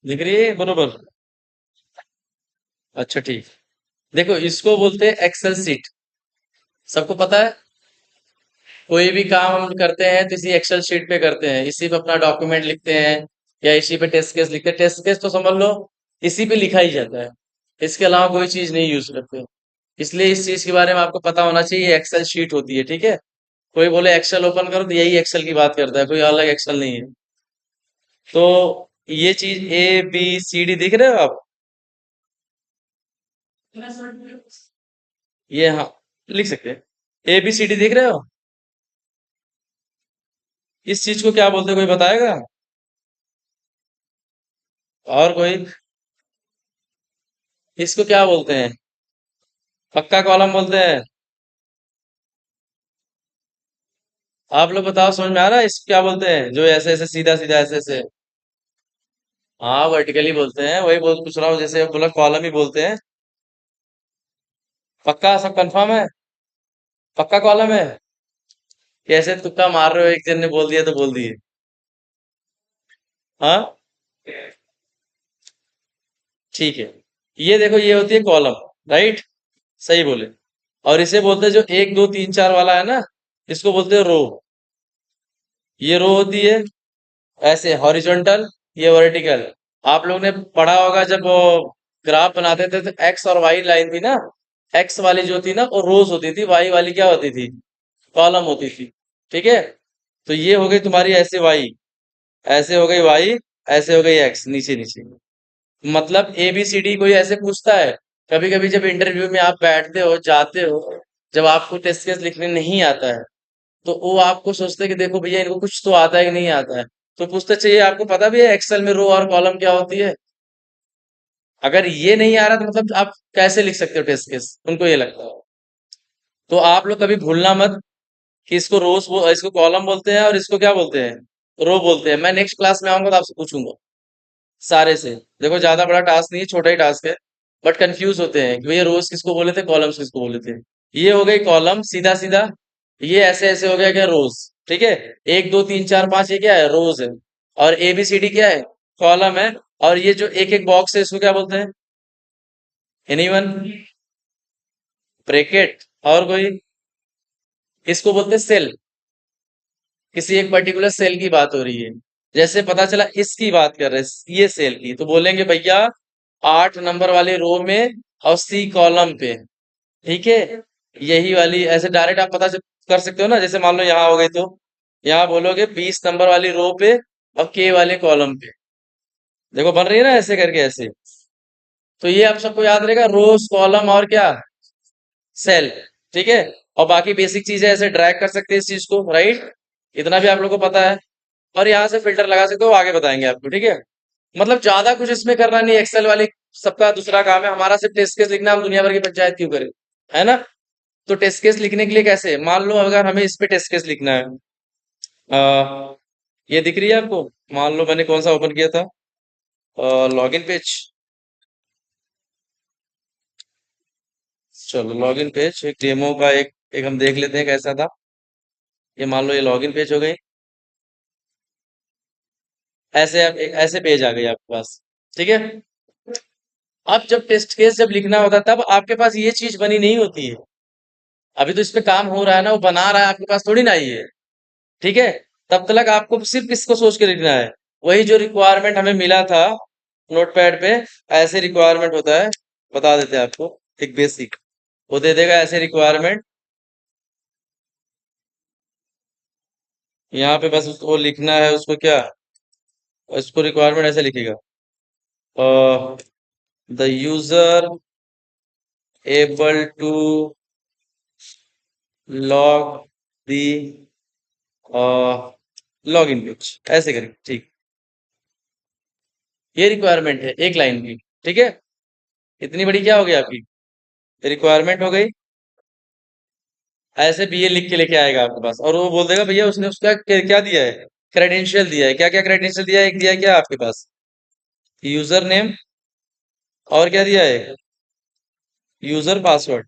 दिख रही है बरोबर। अच्छा ठीक। देखो इसको बोलते हैं एक्सेल सीट। सबको पता है। कोई भी काम हम करते हैं तो इसी एक्सेल शीट पे करते हैं, इसी पे अपना डॉक्यूमेंट लिखते हैं या इसी पे टेस्ट केस लिखते हैं। टेस्ट केस तो समझ लो इसी पे लिखा ही जाता है, इसके अलावा कोई चीज नहीं यूज करते। इसलिए इस चीज के बारे में आपको पता होना चाहिए, एक्सेल शीट होती है, ठीक है। कोई बोले एक्सेल ओपन करो तो यही एक्सेल की बात करता है, कोई अलग एक्सेल नहीं है। तो ये चीज ABCD दिख रहे हो आप। ये हाँ, लिख सकते हैं। ABCD दिख रहे हो। इस चीज को क्या बोलते हैं, कोई बताएगा। और कोई। इसको क्या बोलते हैं। पक्का कॉलम बोलते हैं। आप लोग बताओ, समझ में आ रहा है इसको क्या बोलते हैं, जो ऐसे ऐसे सीधा सीधा ऐसे ऐसे। हाँ वर्टिकली बोलते हैं, वही बोल पूछ रहा हूँ, जैसे बोला कॉलम ही बोलते हैं। पक्का सब कंफर्म है। पक्का कॉलम है। कैसे तुक्का मार रहे हो, एक जन ने बोल दिया तो बोल दिए। हाँ ठीक है। ये देखो ये होती है कॉलम, राइट। सही बोले। और इसे बोलते हैं जो एक दो तीन चार वाला है ना, इसको बोलते हैं रो। ये रो होती है ऐसे हॉरिजॉन्टल, ये वर्टिकल। आप लोग ने पढ़ा होगा जब वो ग्राफ बनाते थे तो एक्स और वाई लाइन थी ना, एक्स वाली जो थी ना वो रोज होती थी, वाई वाली क्या होती थी, कॉलम होती थी। ठीक है। तो ये हो गई तुम्हारी ऐसे वाई, ऐसे हो गई वाई, ऐसे हो गई एक्स नीचे नीचे। मतलब ABCD कोई ऐसे पूछता है, कभी कभी जब इंटरव्यू में आप बैठते हो जाते हो, जब आपको टेस्ट केस लिखने नहीं आता है, तो वो आपको सोचते हैं कि देखो भैया इनको कुछ तो आता है कि नहीं आता है। तो पूछते चाहिए आपको पता भी है एक्सेल में रो और कॉलम क्या होती है। अगर ये नहीं आ रहा तो मतलब आप कैसे लिख सकते हो टेस्ट केस, उनको ये लगता है। तो आप लोग कभी भूलना मत कि इसको इसको कॉलम बोलते हैं और इसको क्या बोलते हैं, रो बोलते हैं। मैं नेक्स्ट क्लास में आऊंगा तो आपसे पूछूंगा सारे से। देखो ज्यादा बड़ा टास्क नहीं है, छोटा ही टास्क है। बट कंफ्यूज होते हैं कि भैया रोज किसको बोले थे, कॉलम्स किसको बोले थे। ये हो गई कॉलम सीधा सीधा, ये ऐसे ऐसे हो गया क्या, रोज। ठीक है। एक दो तीन चार पांच ये क्या है, रोज है। और ABCD क्या है, कॉलम है। और ये जो एक एक बॉक्स है इसको क्या बोलते हैं, एनीवन, ब्रैकेट। और कोई, इसको बोलते हैं सेल। किसी एक पर्टिकुलर सेल की बात हो रही है, जैसे पता चला इसकी बात कर रहे हैं, ये सेल की, तो बोलेंगे भैया 8 नंबर वाले रो में और C कॉलम पे। ठीक है। यही वाली ऐसे डायरेक्ट आप कर सकते हो ना, जैसे मान लो यहाँ हो गई तो यहाँ बोलोगे 20 नंबर वाली रो पे और K वाले कॉलम पे। देखो बन रही है ना ऐसे करके ऐसे। तो ये आप सबको याद रहेगा, रोज कॉलम और क्या, सेल। ठीक है। और बाकी बेसिक चीजें ऐसे ड्रैग कर सकते हैं इस चीज को, राइट। इतना भी आप लोगों को पता है। और यहाँ से फिल्टर लगा सकते हो, आगे बताएंगे आपको, ठीक है। मतलब ज्यादा कुछ इसमें करना नहीं, एक्सेल वाली सबका दूसरा काम है, हमारा सिर्फ टेस्ट केस लिखना, हम दुनिया भर की पंचायत क्यों करें, है ना। तो टेस्ट केस लिखने के लिए कैसे, मान लो अगर हमें इस पे टेस्ट केस लिखना है, आ, ये दिख रही है आपको। मान लो मैंने कौन सा ओपन किया था, लॉगिन पेज। चलो लॉगिन पेज, एक डेमो का एक हम देख लेते हैं कैसा था। ये मान लो ये लॉगिन पेज हो गई। ऐसे आप ऐसे पेज आ गई आपके पास। ठीक है। अब जब टेस्ट केस जब लिखना होता है तब आपके पास ये चीज बनी नहीं होती है। अभी तो इस पे काम हो रहा है ना, वो बना रहा है, आपके पास थोड़ी ना आई है। ठीक है। तब तक आपको सिर्फ इसको सोच के लिखना है, वही जो रिक्वायरमेंट हमें मिला था नोटपैड पे। ऐसे रिक्वायरमेंट होता है, बता देते हैं आपको, एक बेसिक वो दे देगा ऐसे रिक्वायरमेंट। यहाँ पे बस उसको लिखना है, उसको क्या, उसको रिक्वायरमेंट ऐसे लिखेगा, the user able to log the log in page, ऐसे करेंगे, ठीक। ये रिक्वायरमेंट है एक लाइन की। ठीक है। इतनी बड़ी क्या हो गई आपकी रिक्वायरमेंट हो गई। ऐसे BA लिख के लेके आएगा आपके पास और वो बोल देगा भैया उसने उसका क्या दिया है, क्रेडेंशियल दिया है, क्या क्या क्रेडेंशियल दिया है, एक दिया है क्या आपके पास, यूजर नेम, और क्या दिया है, यूजर पासवर्ड,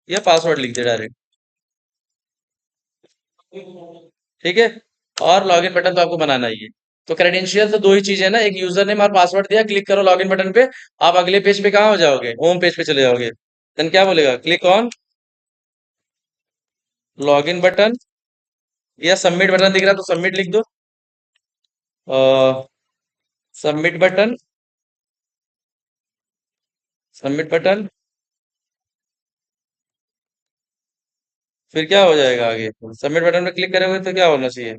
या पासवर्ड लिख दे डायरेक्ट। ठीक है। और लॉगिन बटन तो आपको बनाना ही है। तो क्रेडेंशियल तो दो ही चीजें ना, एक यूजर नेम और पासवर्ड दिया, क्लिक करो लॉगिन बटन पे, आप अगले पेज पे कहाँ हो जाओगे, होम पेज पे चले जाओगे। देन क्या बोलेगा, क्लिक ऑन लॉगिन बटन, या सबमिट बटन दिख रहा है तो सबमिट लिख दो। सबमिट बटन, सबमिट बटन, फिर क्या हो जाएगा आगे, सबमिट बटन पे क्लिक करोगे तो क्या होना चाहिए।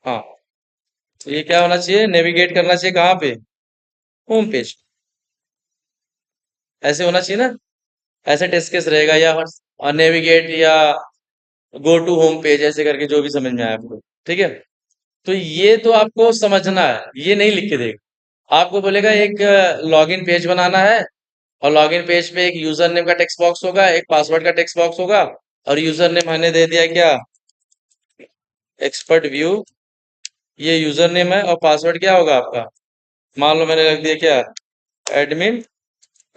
हाँ, तो ये क्या होना चाहिए, नेविगेट करना चाहिए कहाँ पे, होम पेज। ऐसे होना चाहिए ना, ऐसे टेस्ट केस रहेगा, या नेविगेट, या गो टू होम पेज, ऐसे करके जो भी समझ में आए आपको। ठीक है, तो ये तो आपको समझना है, ये नहीं लिख के देगा। आपको बोलेगा एक लॉगिन पेज बनाना है, और लॉगिन पेज पे एक यूजर नेम का टेक्स्ट बॉक्स होगा, एक पासवर्ड का टेक्स्ट बॉक्स होगा, और यूजर नेम मैंने दे दिया क्या, एक्सपर्ट व्यू, ये यूजर नेम है, और पासवर्ड क्या होगा आपका, मान लो मैंने रख दिया क्या, एडमिन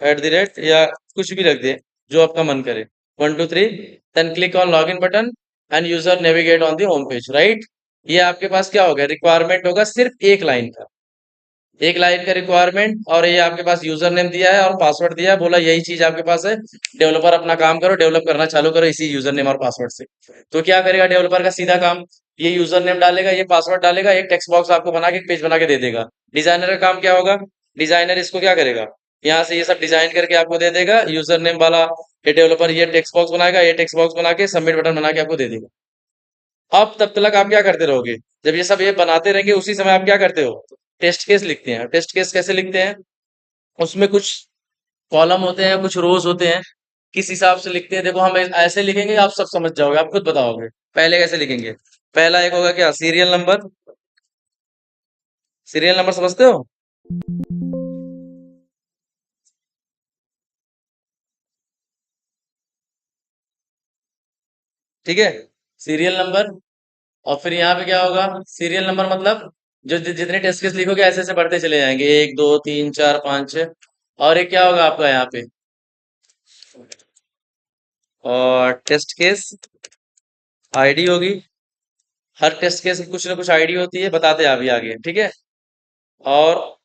@ या कुछ भी रख दिए, जो आपका मन करे, 1 2 3, then click on login button and user navigate on the home page, right. ये आपके पास क्या होगा, रिक्वायरमेंट होगा सिर्फ एक लाइन का, एक लाइन का रिक्वायरमेंट, और ये आपके पास यूजर नेम दिया है और पासवर्ड दिया है, बोला यही चीज आपके पास है, डेवलपर अपना काम करो, डेवलप करना चालू करो इसी यूजर नेम और पासवर्ड से। तो क्या करेगा डेवलपर का सीधा काम, ये यूजर नेम डालेगा, ये पासवर्ड डालेगा, एक टेक्स्ट बॉक्स आपको बना के एक पेज बना के दे देगा। डिजाइनर का काम क्या होगा, डिजाइनर इसको क्या करेगा, यहाँ से ये सब डिजाइन करके आपको दे देगा, यूजर नेम वाला ये डेवलपर ये टेक्स्ट बॉक्स बनाएगा, ये टेक्स्ट बॉक्स बना के सबमिट बटन बना के आपको दे देगा। अब तब तक आप क्या करते रहोगे, जब ये सब ये बनाते रहेंगे उसी समय आप क्या करते हो, टेस्ट केस लिखते हैं। टेस्ट केस कैसे लिखते हैं, उसमें कुछ कॉलम होते हैं, कुछ रोज होते हैं, किस हिसाब से लिखते हैं, देखो हम ऐसे लिखेंगे आप सब समझ जाओगे, आप खुद बताओगे। पहले कैसे लिखेंगे, पहला एक होगा क्या, सीरियल नंबर, सीरियल नंबर समझते हो, ठीक है, सीरियल नंबर। और फिर यहाँ पे क्या होगा, सीरियल नंबर मतलब जो जितने टेस्ट केस लिखोगे ऐसे ऐसे बढ़ते चले जाएंगे, 1 2 3 4 5 6। और एक क्या होगा आपका यहाँ पे, और टेस्ट केस आईडी होगी, हर टेस्ट केस की कुछ ना कुछ आईडी होती है, बताते हैं अभी आगे, ठीक है। और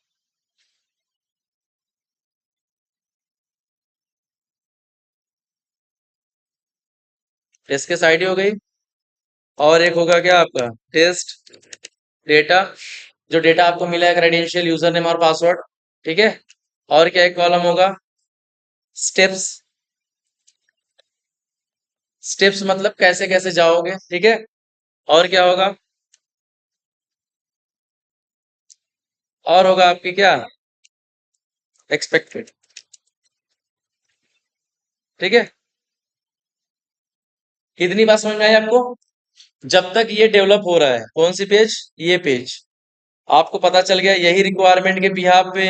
टेस्ट केस आईडी हो गई, और एक होगा क्या आपका, टेस्ट डेटा, जो डेटा आपको मिला है, क्रेडेंशियल, यूजर नेम और पासवर्ड, ठीक है। और क्या एक कॉलम होगा, स्टेप्स, स्टेप्स मतलब कैसे कैसे जाओगे, ठीक है। और क्या होगा, और होगा आपकी क्या, एक्सपेक्टेड, ठीक है। कितनी बात समझ में आई आपको, जब तक ये डेवलप हो रहा है, कौन सी पेज, ये पेज, आपको पता चल गया यही रिक्वायरमेंट के बिहाफ पे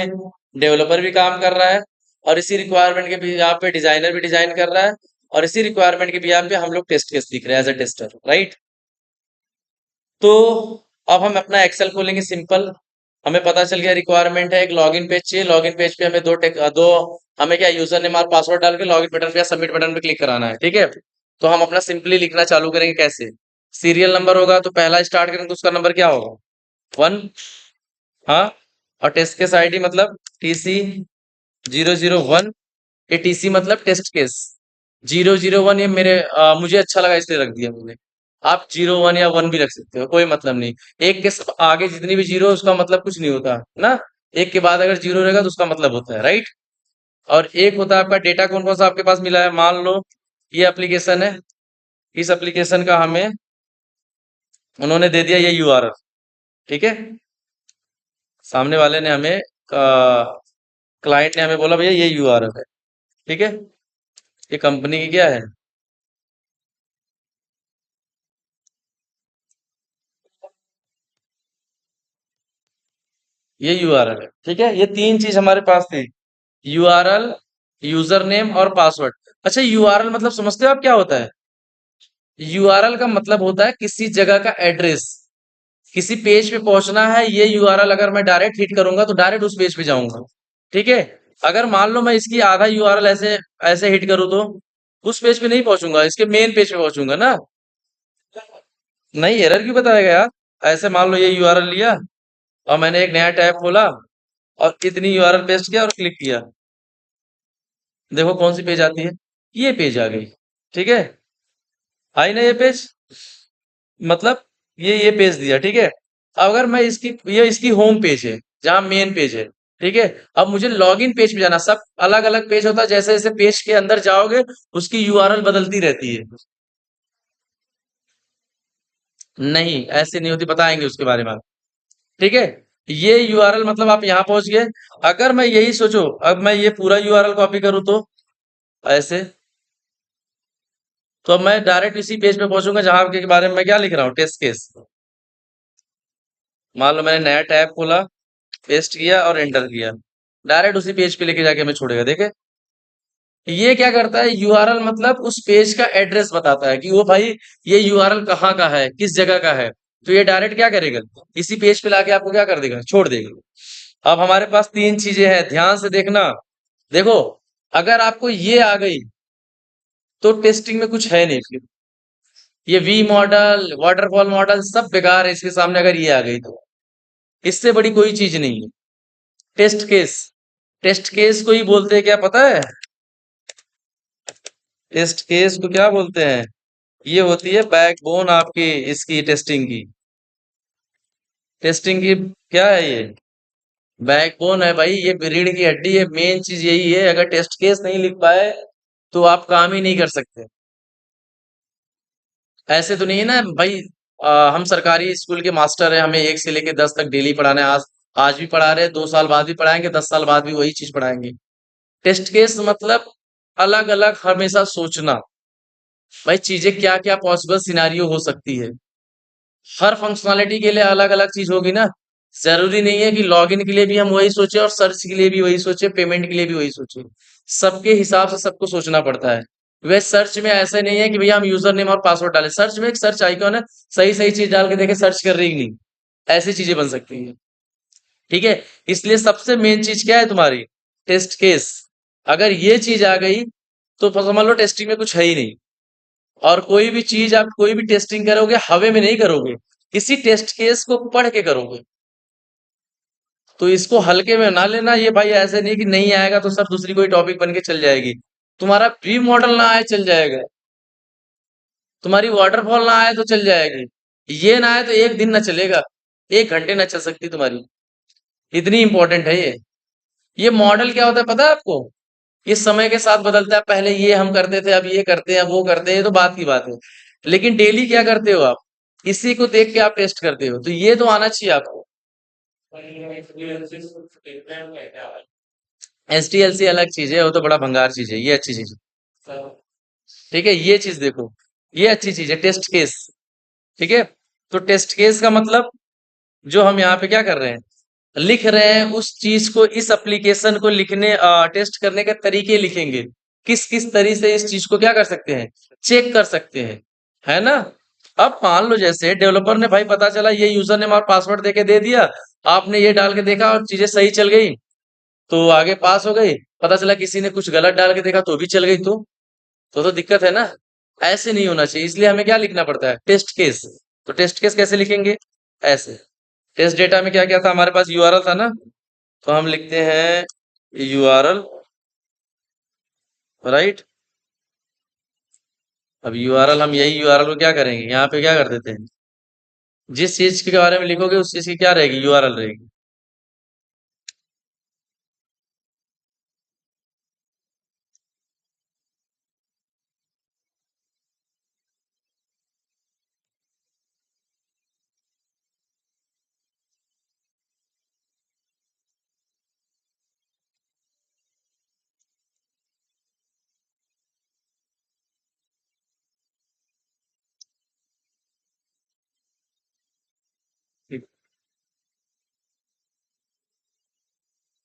डेवलपर भी काम कर रहा है, और इसी रिक्वायरमेंट के बिहाफ पे डिजाइनर भी डिजाइन कर रहा है, और इसी रिक्वायरमेंट के बिहाफ पे हम लोग टेस्ट केस लिख रहे हैं एज अ टेस्टर, राइट। तो अब हम अपना एक्सेल खोलेंगे, सिंपल, हमें पता चल गया रिक्वायरमेंट है, एक लॉगिन पेज चाहिए, लॉगिन पेज पे हमें दो हमें क्या, यूजर नेम और पासवर्ड डाल के लॉगिन बटन पे या सबमिट बटन पे क्लिक कराना है, ठीक है। तो हम अपना सिंपली लिखना चालू करेंगे कैसे, सीरियल नंबर होगा तो पहला स्टार्ट करेंगे तो उसका नंबर क्या होगा, 1, हाँ। और टेस्ट केस आईडी मतलब TC 001, ये TC मतलब टेस्ट केस 001, ये मुझे अच्छा लगा इसलिए रख दिया मैंने। आप 01 या 1 भी रख सकते हो, कोई मतलब नहीं। एक के आगे जितनी भी जीरो उसका मतलब कुछ नहीं होता ना, एक के बाद अगर जीरो रहेगा तो उसका मतलब होता है, राइट। और एक होता है आपका डेटा, कौन कौन सा आपके पास मिला है, मान लो ये एप्लीकेशन है, इस एप्लीकेशन का हमें उन्होंने दे दिया ये URL, ठीक है। सामने वाले ने हमें, क्लाइंट ने हमें बोला भैया ये URL है, ठीक है। ये कंपनी की क्या है, ये URL है, ठीक है। ये तीन चीज हमारे पास थी, URL, यूजर नेम और पासवर्ड। अच्छा, URL मतलब समझते हो आप क्या होता है, URL का मतलब होता है किसी जगह का एड्रेस, किसी पेज पे पहुंचना है, ये URL अगर मैं डायरेक्ट हिट करूंगा तो डायरेक्ट उस पेज पे जाऊंगा, ठीक है। अगर मान लो मैं इसकी आधा URL ऐसे ऐसे हिट करूँ तो उस पेज पे नहीं पहुंचूंगा, इसके मेन पेज पे पहुंचूंगा ना। नहीं, एरर क्यों बताएगा यार? ऐसे मान लो ये यूआरएल लिया और मैंने एक नया टैब खोला और इतनी यूआरएल पेस्ट किया और क्लिक किया। देखो कौन सी पेज आती है, ये पेज आ गई। ठीक है, आई ना ये पेज? मतलब ये पेज दिया, ठीक है। अब अगर मैं इसकी, ये इसकी होम पेज है जहां मेन पेज है, ठीक है। अब मुझे लॉगिन पेज पे जाना, सब अलग अलग पेज होता है, जैसे जैसे पेज के अंदर जाओगे उसकी यूआरएल बदलती रहती है। नहीं, ऐसे नहीं होती, बताएंगे उसके बारे में। ठीक है, ये यूआरएल मतलब आप यहाँ पहुंच गए। अगर मैं यही सोचो, अब मैं ये पूरा यूआरएल कॉपी करूँ तो ऐसे, तो अब मैं डायरेक्ट इसी पेज पे पहुंचूंगा जहां के बारे में मैं क्या लिख रहा हूँ, टेस्ट केस। मान लो मैंने नया टैब खोला, पेस्ट किया और एंटर किया, डायरेक्ट उसी पेज पे लेके जाके हमें छोड़ेगा, देखे। ये क्या करता है, यूआरएल मतलब उस पेज का एड्रेस बताता है कि वो भाई ये यूआरएल कहाँ का है, किस जगह का है। तो ये डायरेक्ट क्या करेगा, इसी पेज पे लाके आपको क्या कर देगा, छोड़ देगा। अब हमारे पास तीन चीजें हैं, ध्यान से देखना। देखो, अगर आपको ये आ गई तो टेस्टिंग में कुछ है नहीं फिर। ये वी मॉडल, वाटरफॉल मॉडल सब बेकार है इसके सामने, अगर ये आ गई तो इससे बड़ी कोई चीज नहीं है। टेस्ट केस, टेस्ट केस को ही बोलते हैं क्या पता है? टेस्ट केस को क्या बोलते हैं? ये होती है बैकबोन आपकी, इसकी टेस्टिंग की। टेस्टिंग की क्या है ये? बैकबोन है भाई, ये रीढ़ की हड्डी है, मेन चीज यही है। अगर टेस्ट केस नहीं लिख पाए तो आप काम ही नहीं कर सकते। ऐसे तो नहीं है ना भाई, हम सरकारी स्कूल के मास्टर हैं, हमें 1 से लेके 10 तक डेली पढ़ाना है। आज आज भी पढ़ा रहे हैं, 2 साल बाद भी पढ़ाएंगे, 10 साल बाद भी वही चीज पढ़ाएंगे। टेस्ट केस मतलब अलग अलग हमेशा सोचना, भाई चीजें क्या क्या पॉसिबल सिनारियो हो सकती है। हर फंक्शनैलिटी के लिए अलग अलग चीज होगी ना। जरूरी नहीं है कि लॉगिन के लिए भी हम वही सोचे और सर्च के लिए भी वही सोचे, पेमेंट के लिए भी वही सोचे। सबके हिसाब से सबको सोचना पड़ता है। वे सर्च में ऐसे नहीं है कि भैया हम यूजर नेम और पासवर्ड डालें, सर्च में एक सर्च आइकॉन है, सही सही चीज डाल के देखे सर्च कर रही कि नहीं, ऐसी चीजें बन सकती है। ठीक है, इसलिए सबसे मेन चीज क्या है तुम्हारी, टेस्ट केस। अगर ये चीज आ गई तो समझ लो टेस्टिंग में कुछ है ही नहीं। और कोई भी चीज आप कोई भी टेस्टिंग करोगे हवे में नहीं करोगे, किसी टेस्ट केस को पढ़ के करोगे। तो इसको हल्के में ना लेना, ये भाई ऐसे नहीं कि नहीं आएगा तो सर दूसरी कोई टॉपिक बन के चल जाएगी। तुम्हारा प्री मॉडल ना आए चल जाएगा, तुम्हारी वाटरफॉल ना आए तो चल जाएगी, ये ना आए तो एक दिन ना चलेगा, 1 घंटे ना चल सकती तुम्हारी। इतनी इंपॉर्टेंट है ये। ये मॉडल क्या होता है पता है आपको? ये समय के साथ बदलता है, पहले ये हम करते थे, अब ये करते हैं, अब वो करते हैं, ये तो बात की बात है। लेकिन डेली क्या करते हो आप, इसी को देख के आप टेस्ट करते हो, तो ये तो आना चाहिए आपको। एसटीएलसी अलग चीज है, वो तो बड़ा भंगार चीज है, ये अच्छी चीज है। ठीक है, ये चीज देखो, ये अच्छी चीज है, टेस्ट केस। ठीक है, तो टेस्ट केस का मतलब जो हम यहाँ पे क्या कर रहे हैं, लिख रहे हैं उस चीज को, इस एप्लीकेशन को लिखने, टेस्ट करने के तरीके लिखेंगे। किस किस तरीके से इस चीज को क्या कर सकते हैं, चेक कर सकते हैं, है ना। अब मान लो जैसे डेवलपर ने भाई पता चला ये यूजर नेम और पासवर्ड देके दे दिया, आपने ये डाल के देखा और चीजें सही चल गई, तो आगे पास हो गई। पता चला किसी ने कुछ गलत डाल के देखा तो भी चल गई, तो दिक्कत है ना। ऐसे नहीं होना चाहिए, इसलिए हमें क्या लिखना पड़ता है, टेस्ट केस। तो टेस्ट केस कैसे लिखेंगे, ऐसे। टेस्ट डेटा में क्या क्या था हमारे पास, यूआरएल था ना, तो हम लिखते हैं यूआरएल, राइट। अब यूआरएल, हम यही यूआरएल को क्या करेंगे, यहाँ पे क्या कर देते हैं, जिस चीज के बारे में लिखोगे उस चीज की क्या रहेगी, यूआरएल रहेगी।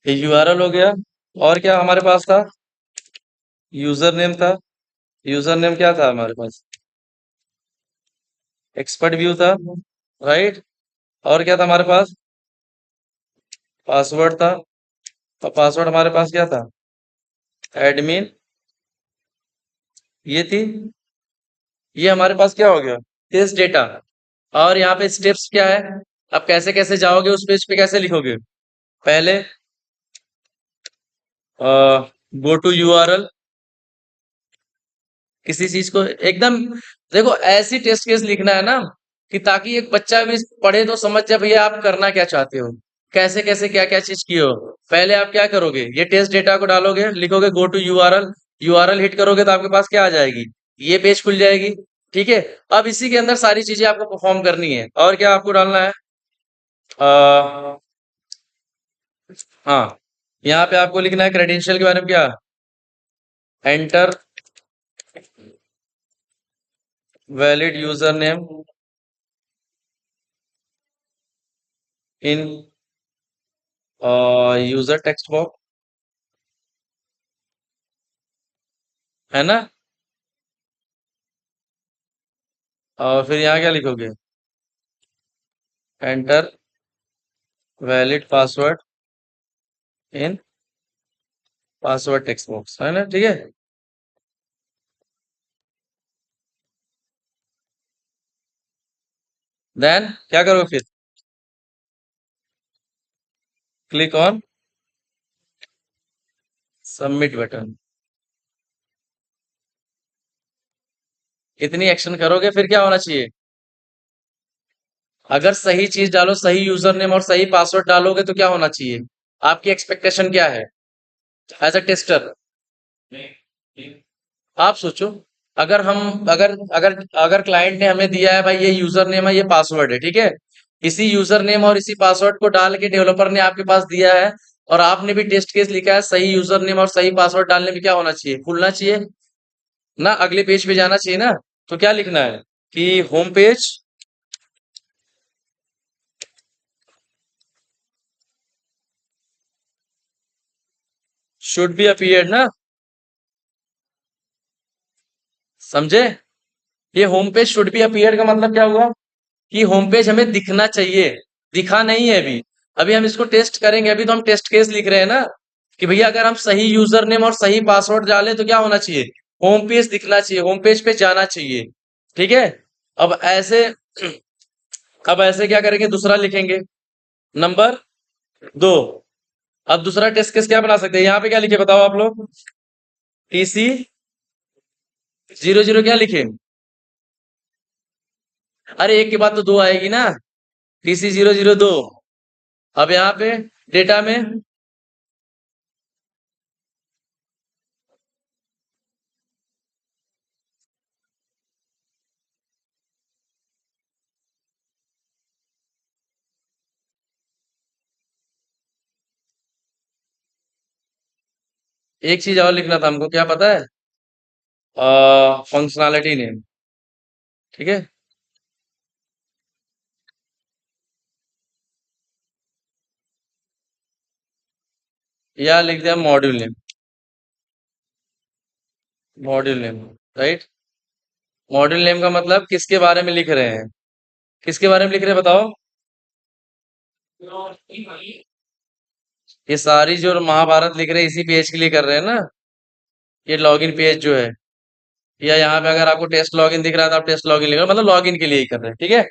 ये यूआरएल हो गया, और क्या हमारे पास था, यूजर नेम था। यूजर नेम क्या था हमारे पास, एक्सपर्ट व्यू था, राइट। और क्या था हमारे पास, पासवर्ड था। और पासवर्ड हमारे पास क्या था, एडमिन, ये थी। ये हमारे पास क्या हो गया, टेस्ट डेटा। और यहाँ पे स्टेप्स क्या है? अब कैसे कैसे जाओगे उस पेज पे, कैसे लिखोगे? पहले गो टू यूआरएल, किसी चीज को एकदम, देखो ऐसी टेस्ट केस लिखना है ना कि ताकि एक बच्चा भी पढ़े तो समझ जाए भैया आप करना क्या चाहते हो, कैसे कैसे क्या क्या चीज की हो। पहले आप क्या करोगे, ये टेस्ट डेटा को डालोगे, लिखोगे go to URL, URL hit करोगे तो आपके पास क्या आ जाएगी, ये पेज खुल जाएगी। ठीक है। अब इसी के अंदर सारी चीजें आपको परफॉर्म करनी है, और क्या आपको डालना है? आ, हाँ, यहाँ पे आपको लिखना है क्रेडेंशियल के बारे में, क्या? Enter valid user name in user text box, है ना? और फिर यहाँ क्या लिखोगे? Enter valid password in password text box, है ना? ठीक है। देन क्या करोगे फिर? Click on submit button. इतनी एक्शन करोगे फिर क्या होना चाहिए? अगर सही चीज डालो, सही यूजर नेम और सही पासवर्ड डालोगे तो क्या होना चाहिए? आपकी एक्सपेक्टेशन क्या है एज अ टेस्टर? आप सोचो, अगर हम अगर अगर अगर क्लाइंट ने हमें दिया है भाई ये यूजर नेम है, ये पासवर्ड है, ठीक है, इसी यूजर नेम और इसी पासवर्ड को डाल के डेवलपर ने आपके पास दिया है, और आपने भी टेस्ट केस लिखा है, सही यूजर नेम और सही पासवर्ड डालने में क्या होना चाहिए, खुलना चाहिए ना, अगले पेज पे जाना चाहिए ना। तो क्या लिखना है कि home page should be appeared ना, समझे? ये home page should be appeared का मतलब क्या हुआ कि होम पेज हमें दिखना चाहिए, दिखा नहीं है अभी। अभी हम इसको टेस्ट करेंगे, अभी तो हम टेस्ट केस लिख रहे हैं ना कि भैया अगर हम सही यूजर नेम और सही पासवर्ड डालें तो क्या होना चाहिए, होम पेज दिखना चाहिए, होम पेज पे जाना चाहिए। ठीक है। अब ऐसे अब ऐसे क्या करेंगे, दूसरा लिखेंगे, नंबर 2। अब दूसरा टेस्ट केस क्या बना सकते हैं, यहाँ पे क्या लिखे बताओ आप लोग? टीसी 00 क्या लिखे? अरे एक के बाद तो दो आएगी ना, टीसी 002। अब यहाँ पे डेटा में एक चीज और लिखना था हमको, क्या पता है? Functionality name. ठीक है। या लिख दिया module name, module name, right. Module name का मतलब किसके बारे में लिख रहे हैं, किसके बारे में लिख रहे हैं बताओ? ये सारी जो महाभारत लिख रहे हैं इसी पेज के लिए कर रहे हैं ना, ये लॉगिन पेज जो है, या यहाँ पे अगर आपको टेस्ट लॉगिन दिख रहा है तो आप टेस्ट लॉगिन लिख रहे हो, मतलब लॉगिन के लिए ही कर रहे हैं, ठीक है।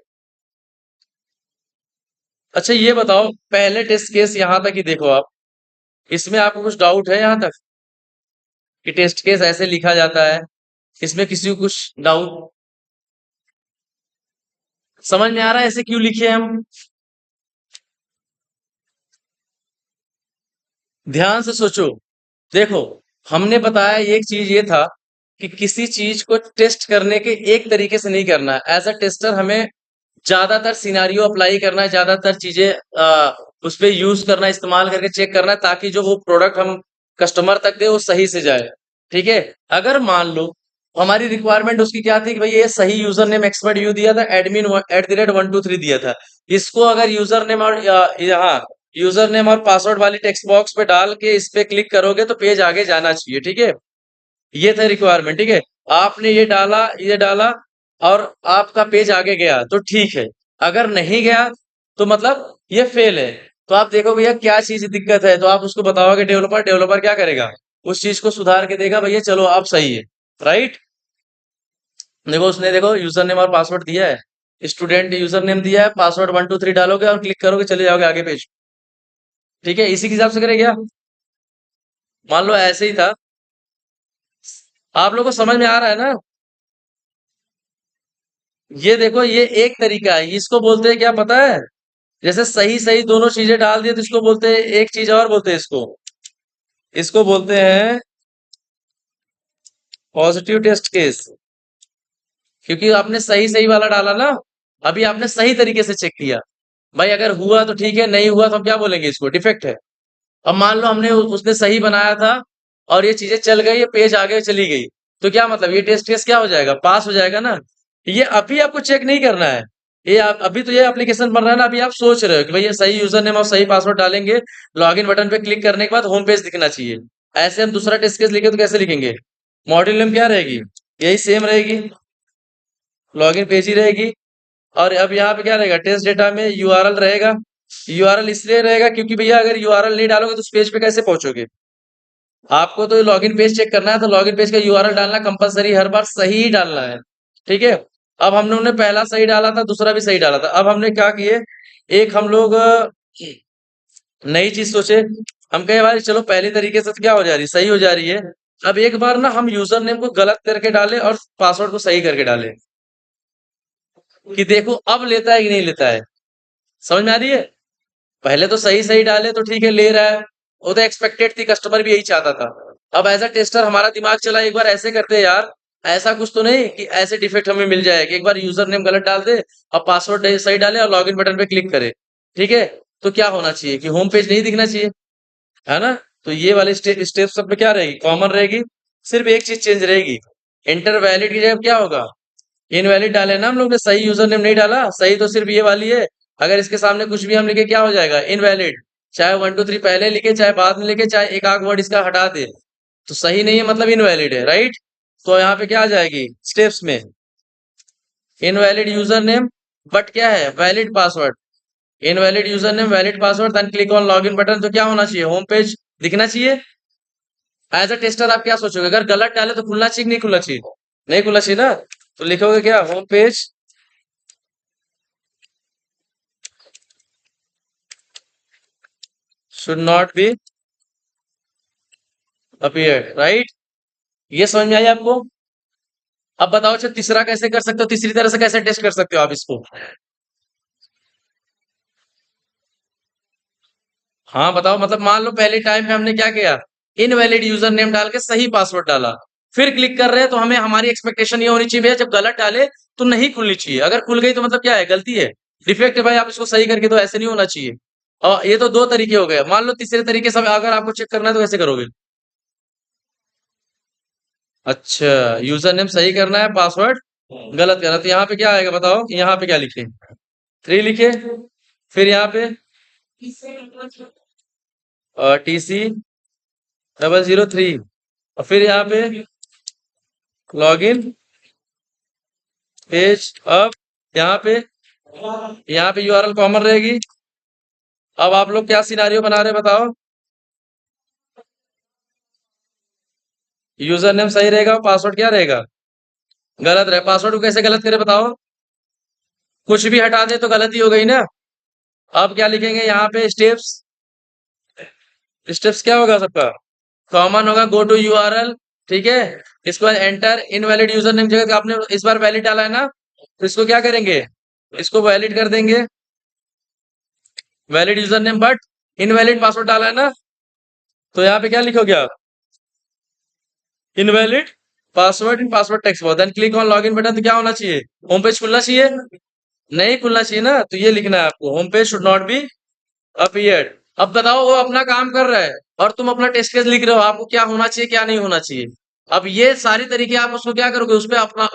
अच्छा ये बताओ, पहले टेस्ट केस यहाँ तक ही देखो आप, इसमें आपको कुछ डाउट है यहाँ तक कि टेस्ट केस ऐसे लिखा जाता है? इसमें किसी को कुछ डाउट समझ में आ रहा है ऐसे क्यों लिखे हम? ध्यान से सोचो, देखो, हमने बताया एक चीज ये था कि किसी चीज को टेस्ट करने के एक तरीके से नहीं करना है, एज अ टेस्टर हमें ज्यादातर सिनारियो अप्लाई करना है, ज्यादातर चीजें उस पे यूज करना, इस्तेमाल करके चेक करना है, ताकि जो वो प्रोडक्ट हम कस्टमर तक दे वो सही से जाए। ठीक है। अगर मान लो हमारी रिक्वायरमेंट उसकी क्या थी कि भाई ये सही यूजर नेम एक्सपर्ट यू दिया था, एडमिन @123 दिया था, इसको अगर यूजर नेम और यहाँ यूजर नेम और पासवर्ड वाली टेक्स्ट बॉक्स पे डाल के इस पे क्लिक करोगे तो पेज आगे जाना चाहिए। ठीक है। ये था रिक्वायरमेंट। ठीक है। आपने ये डाला और आपका पेज आगे गया तो ठीक है, अगर नहीं गया तो मतलब ये फेल है। तो आप देखो भैया क्या चीज दिक्कत है, तो आप उसको बताओगे डेवलपर, डेवलपर क्या करेगा, उस चीज को सुधार के देगा, भैया चलो आप सही है, राइट। देखो उसने देखो यूजर नेम और पासवर्ड दिया है, स्टूडेंट यूजर नेम दिया है, पासवर्ड 1 2 3 डालोगे और क्लिक करोगे, चले जाओगे आगे पेज। ठीक है, इसी के हिसाब से करें क्या? मान लो ऐसे ही था। आप लोगों को समझ में आ रहा है ना? ये देखो, ये एक तरीका है, इसको बोलते हैं क्या पता है? जैसे सही सही दोनों चीजें डाल दिए तो इसको बोलते हैं, एक चीज और बोलते हैं इसको, इसको बोलते हैं पॉजिटिव टेस्ट केस। क्योंकि आपने सही सही वाला डाला ना, अभी आपने सही तरीके से चेक किया। भाई अगर हुआ तो ठीक है, नहीं हुआ तो हम क्या बोलेंगे, इसको डिफेक्ट है। अब मान लो हमने उसने सही बनाया था और ये चीजें चल गई, ये पेज आगे चली गई, तो क्या मतलब ये टेस्ट केस क्या हो जाएगा, पास हो जाएगा ना। ये अभी आपको चेक नहीं करना है। ये आप अभी तो ये एप्लीकेशन बन रहा है ना, अभी आप सोच रहे हो कि भाई ये सही यूजर नेम और सही पासवर्ड डालेंगे, लॉगिन बटन पे क्लिक करने के बाद होम पेज दिखना चाहिए। ऐसे हम दूसरा टेस्ट केस लिखे तो कैसे लिखेंगे? मॉड्यूल नेम क्या रहेगी? यही सेम रहेगी, लॉगिन पेज ही रहेगी। और अब यहाँ पे क्या रहेगा, टेस्ट डेटा में यूआरएल रहेगा। यूआरएल इसलिए रहेगा क्योंकि भैया अगर यूआरएल नहीं डालोगे तो उस पेज पे कैसे पहुंचोगे? आपको तो लॉगिन पेज चेक करना है, तो लॉगिन पेज का यूआरएल डालना कंपलसरी, हर बार सही ही डालना है। ठीक है। अब हम लोगों ने पहला सही डाला था, दूसरा भी सही डाला था। अब हमने क्या किए, एक हम लोग नई चीज सोचे। हम कहे भाई चलो पहले तरीके से तो क्या हो जा रही है, सही हो जा रही है। अब एक बार ना हम यूजर नेम को गलत करके डाले और पासवर्ड को सही करके डाले, कि देखो अब लेता है कि नहीं लेता है। समझ में आ रही है? पहले तो सही सही डाले तो ठीक है, ले रहा है, वो तो एक्सपेक्टेड थी, कस्टमर भी यही चाहता था। अब एज अ टेस्टर हमारा दिमाग चला, एक बार ऐसे करते हैं यार, ऐसा कुछ तो नहीं कि ऐसे डिफेक्ट हमें मिल जाए कि एक बार यूजर नेम गलत डाल दे और पासवर्ड सही डाले और लॉगिन बटन पे क्लिक करे। ठीक है, तो क्या होना चाहिए कि होम पेज नहीं दिखना चाहिए, है ना? तो ये वाले स्टेप सब पे क्या रहेगी, कॉमन रहेगी। सिर्फ एक चीज चेंज रहेगी, इंटर वैलिड की जगह क्या होगा, इनवैलिड डाले ना। हम लोग ने सही यूजर नेम नहीं डाला, सही तो सिर्फ ये वाली है। अगर इसके सामने कुछ भी हम लिखे क्या हो जाएगा, इनवैलिड। चाहे 1 2 3 पहले लिखे, चाहे बाद में लिखे, चाहे एक आध वर्ड इसका हटा दे, तो सही नहीं है मतलब इनवैलिड है, राइट? तो यहाँ पे क्या आ जाएगी स्टेप्स में, इनवैलिड यूजर नेम बट क्या है, valid password. Invalid user name valid password, then click on login button, तो क्या होना चाहिए, होम पेज दिखना चाहिए। एज अ टेस्टर आप क्या सोचोगे, अगर गलत डाले तो खुलना चाहिए कि नहीं खुलना चाहिए? नहीं खुलना चाहिए ना। तो लिखोगे क्या, home page should not be appear, right? ये समझ में आई आपको? अब बताओ अच्छा तीसरा कैसे कर सकते हो, तीसरी तरह से कैसे टेस्ट कर सकते हो आप इसको? हाँ बताओ, मतलब मान लो पहले टाइम पे हमने क्या किया, इनवैलिड यूजर नेम डाल के सही पासवर्ड डाला, फिर क्लिक कर रहे हैं, तो हमें हमारी एक्सपेक्टेशन ये होनी चाहिए भैया जब गलत डाले तो नहीं खुलनी चाहिए, अगर खुल गई तो मतलब क्या है, गलती है, डिफेक्ट है भाई, आप इसको सही करके, तो ऐसे नहीं होना चाहिए। और ये तो दो तरीके हो गए, मान लो तीसरे तरीके से अगर आपको चेक करना है तो कैसे करोगे? अच्छा, यूजर नेम सही करना है, पासवर्ड गलत करना है, तो यहाँ पे क्या आएगा बताओ, यहाँ पे क्या लिखे, 3 लिखे, फिर यहाँ पे TC 003, और फिर यहाँ पे लॉगिन पेज। अब यहाँ पे, यहाँ पे यूआरएल कॉमन रहेगी। अब आप लोग क्या सिनारियो बना रहे हैं बताओ, यूजर नेम सही रहेगा, पासवर्ड क्या रहेगा, गलत रहे। पासवर्ड को कैसे गलत करें बताओ, कुछ भी हटा दे तो गलती हो गई ना। अब क्या लिखेंगे यहाँ पे, स्टेप्स, स्टेप्स क्या होगा सबका, कॉमन होगा, गो टू यूआरएल। ठीक है, इसके बाद एंटर इनवैलिड यूजर नेम, जगह आपने इस बार वैलिड डाला है ना, तो इसको क्या करेंगे, इसको वैलिड कर देंगे, valid user name but invalid password डाला है ना, तो यहाँ पे क्या लिखोगे आप, invalid password in password text box, then click on login button, तो क्या होना चाहिए, होम पेज खुलना चाहिए, नहीं खुलना चाहिए ना, तो ये लिखना है आपको, home page should not be appeared. अब बताओ वो अपना काम कर रहा है और तुम अपना टेस्ट केस लिख रहे हो, आपको क्या होना चाहिए क्या नहीं होना चाहिए। अब ये सारे तरीके आप उसको क्या करोगे, उस पे अपना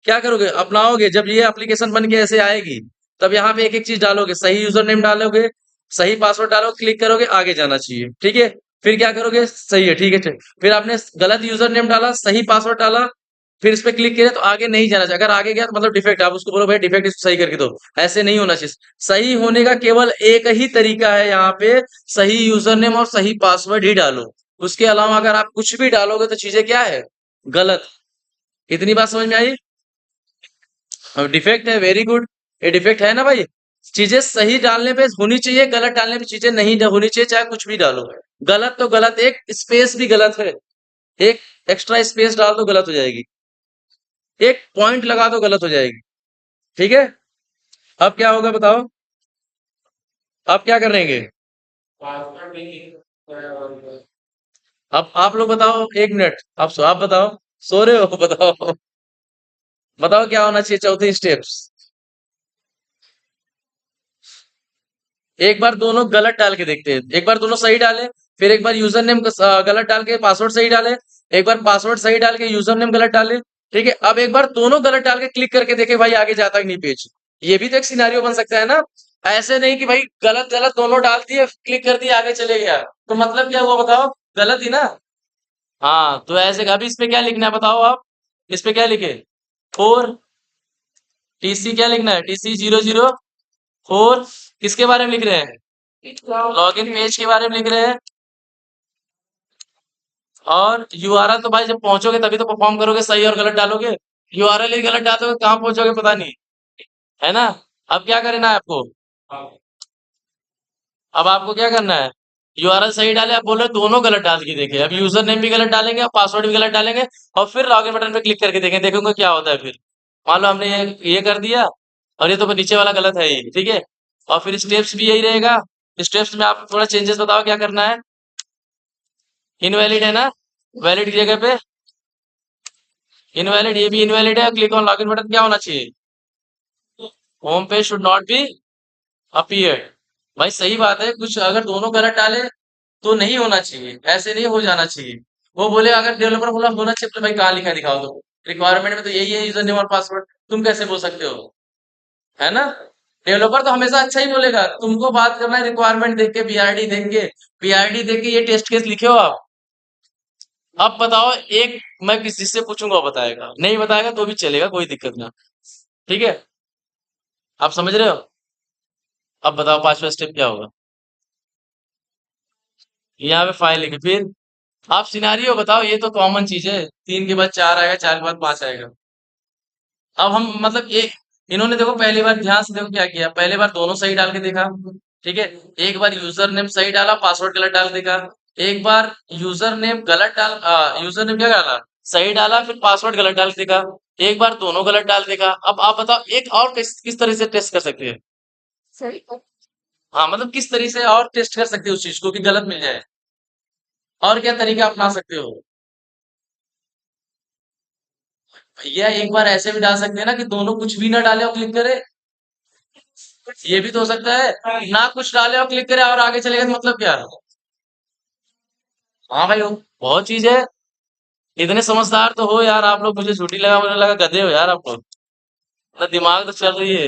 क्या करोगे, अपनाओगे, जब ये एप्लीकेशन बन के ऐसे आएगी, तब यहाँ पे एक एक चीज डालोगे, सही यूजर नेम डालोगे, सही पासवर्ड डालोगे, क्लिक करोगे, आगे जाना चाहिए। ठीक है, फिर क्या करोगे, सही है, ठीक है, ठीक। फिर आपने गलत यूजर नेम डाला, सही पासवर्ड डाला, फिर इस पे क्लिक किया तो आगे नहीं जाना चाहिए, अगर आगे गया तो मतलब डिफेक्ट, आप उसको बोलो भाई डिफेक्ट, इसको सही करके दो। ऐसे नहीं होना चाहिए। सही होने का केवल एक ही तरीका है, यहाँ पे सही यूजर नेम और सही पासवर्ड ही डालो। उसके अलावा अगर आप कुछ भी डालोगे तो चीजें क्या है, गलत। इतनी बात समझ में आई? अब डिफेक्ट है, वेरी गुड। ये डिफेक्ट है ना भाई। चीजें सही डालने पे होनी चाहिए, गलत डालने पे चीजें नहीं होनी चाहिए, चाहे कुछ भी डालो। गलत तो गलत, एक स्पेस भी गलत है, एक एक्स्ट्रा स्पेस डाल दो गलत हो जाएगी, एक पॉइंट लगा दो गलत हो जाएगी। ठीक है। अब क्या होगा बताओ, अब क्या करेंगे? अब आप लोग बताओ, 1 मिनट, आप बताओ, सो रहे हो? बताओ, बताओ क्या होना चाहिए चौथी स्टेप्स। एक बार दोनों गलत डाल के देखते हैं, एक बार दोनों सही डाले, फिर एक बार यूजर नेम गलत डाल के पासवर्ड सही डाले, एक बार पासवर्ड सही डाल के यूजर नेम गलत डाले। ठीक है, अब एक बार दोनों गलत डाल के क्लिक करके देखे भाई आगे जाता कि नहीं पेज। ये भी तो एक सिनारियो बन सकता है ना। ऐसे नहीं कि भाई गलत गलत दोनों डाल दिए, क्लिक कर दिया, आगे चले गया, तो मतलब क्या हुआ बताओ? गलत ही ना। हाँ, तो ऐसे अभी इस पे क्या लिखना है बताओ आप? इस पे क्या लिखे? 4 TC क्या लिखना है? TC 004 किसके बारे में लिख रहे हैं? लॉगिन पेज के बारे में लिख रहे हैं। और यूआरएल तो भाई जब पहुंचोगे तभी तो परफॉर्म करोगे, सही और गलत डालोगे। यूआरएल ही गलत डालोगे कहाँ पहुंचोगे पता नहीं, है ना। अब क्या करना है आपको? अब आपको क्या करना है? यूआरएल सही डाले, आप बोल रहे हो दोनों गलत डाल के देखे, अब यूजर नेम भी गलत डालेंगे और पासवर्ड भी गलत डालेंगे, और फिर लॉगिन बटन पे क्लिक करके देखें, देखूंगा क्या होता है फिर। मान लो हमने ये कर दिया, और ये तो नीचे वाला गलत है ही, ठीक है। और फिर स्टेप्स भी यही रहेगा। स्टेप्स में आप थोड़ा चेंजेस बताओ क्या करना है। इनवैलिड है ना, वैलिड की जगह पे इनवैलिड, ये भी इनवैलिड है। क्लिक ऑन लॉगिन बटन क्या होना चाहिए? Home page should not be appear. भाई सही बात है, कुछ अगर दोनों गलत डाले तो नहीं होना चाहिए, ऐसे नहीं हो जाना चाहिए। वो बोले अगर डेवलपर बोला होना चाहिए, तो भाई कहाँ लिखा है दिखाओ, तो रिक्वायरमेंट में तो यही है यूजर नेम और पासवर्ड, तुम कैसे बोल सकते हो? है ना। डेवलपर तो हमेशा अच्छा ही बोलेगा, तुमको बात करना है रिक्वायरमेंट देख के, पीआरडी देख के, पीआरडी देख के ये टेस्ट केस लिखे हो आप। अब बताओ, एक मैं किसी से पूछूंगा वो बताएगा, नहीं बताएगा तो भी चलेगा, कोई दिक्कत ना। ठीक है, आप समझ रहे हो? अब बताओ पांचवा स्टेप क्या होगा। यहाँ पे फाइल लिखी, फिर आप सिनारियो बताओ, ये तो कॉमन चीज है, 3 के बाद 4 आएगा, 4 के बाद 5 आएगा। अब हम मतलब ये, इन्होंने देखो पहली बार ध्यान से देखो क्या किया, पहले बार दोनों सही डाल के देखा। ठीक है, एक बार यूजर नेम सही डाला, पासवर्ड गलत डाल देखा। एक बार यूजर नेम गलत यूजर नेम क्या डाला, सही डाला, फिर पासवर्ड गलत डाल देखा। एक बार दोनों गलत डाल देखा। अब आप बताओ एक और किस तरह से टेस्ट कर सकते हैं। हाँ, मतलब किस तरह से और टेस्ट कर सकते हो उस चीज को कि गलत मिल जाए, और क्या तरीका अपना सकते हो? भैया एक बार ऐसे भी डाल सकते हैं ना कि दोनों कुछ भी ना डाले और क्लिक करे। ये भी तो हो सकता है ना, कुछ डाले और क्लिक करे और आगे चलेगा, तो मतलब क्या है? हाँ भाई, बहुत चीज है। इतने समझदार तो हो यार आप लोग, मुझे छुट्टी लगा, मुझे लगा गधे हो यार आप लोग। ना दिमाग तो चल रही है।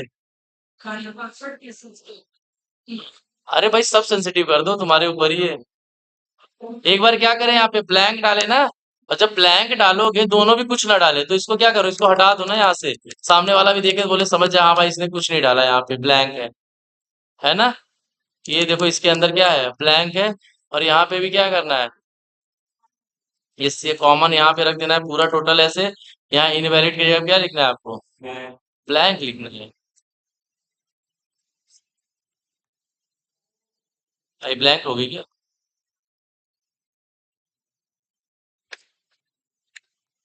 अरे भाई सब सेंसिटिव कर दो, तुम्हारे ऊपर ही है। एक बार क्या करें, यहाँ पे ब्लैंक डाले ना, और जब ब्लैंक डालोगे दोनों भी कुछ ना डाले, तो इसको क्या करो, इसको हटा दो ना यहाँ से। सामने वाला भी देखे तो बोले समझ जाए हाँ भाई इसने कुछ नहीं डाला, यहाँ पे ब्लैंक है ना। ये देखो इसके अंदर क्या है, ब्लैंक है। और यहाँ पे भी क्या करना है, इससे कॉमन यहाँ पे रख देना है पूरा टोटल ऐसे। यहाँ इनवैलिड की जगह क्या लिखना है आपको? ब्लैंक लिखना है। भाई ब्लैंक हो गई क्या?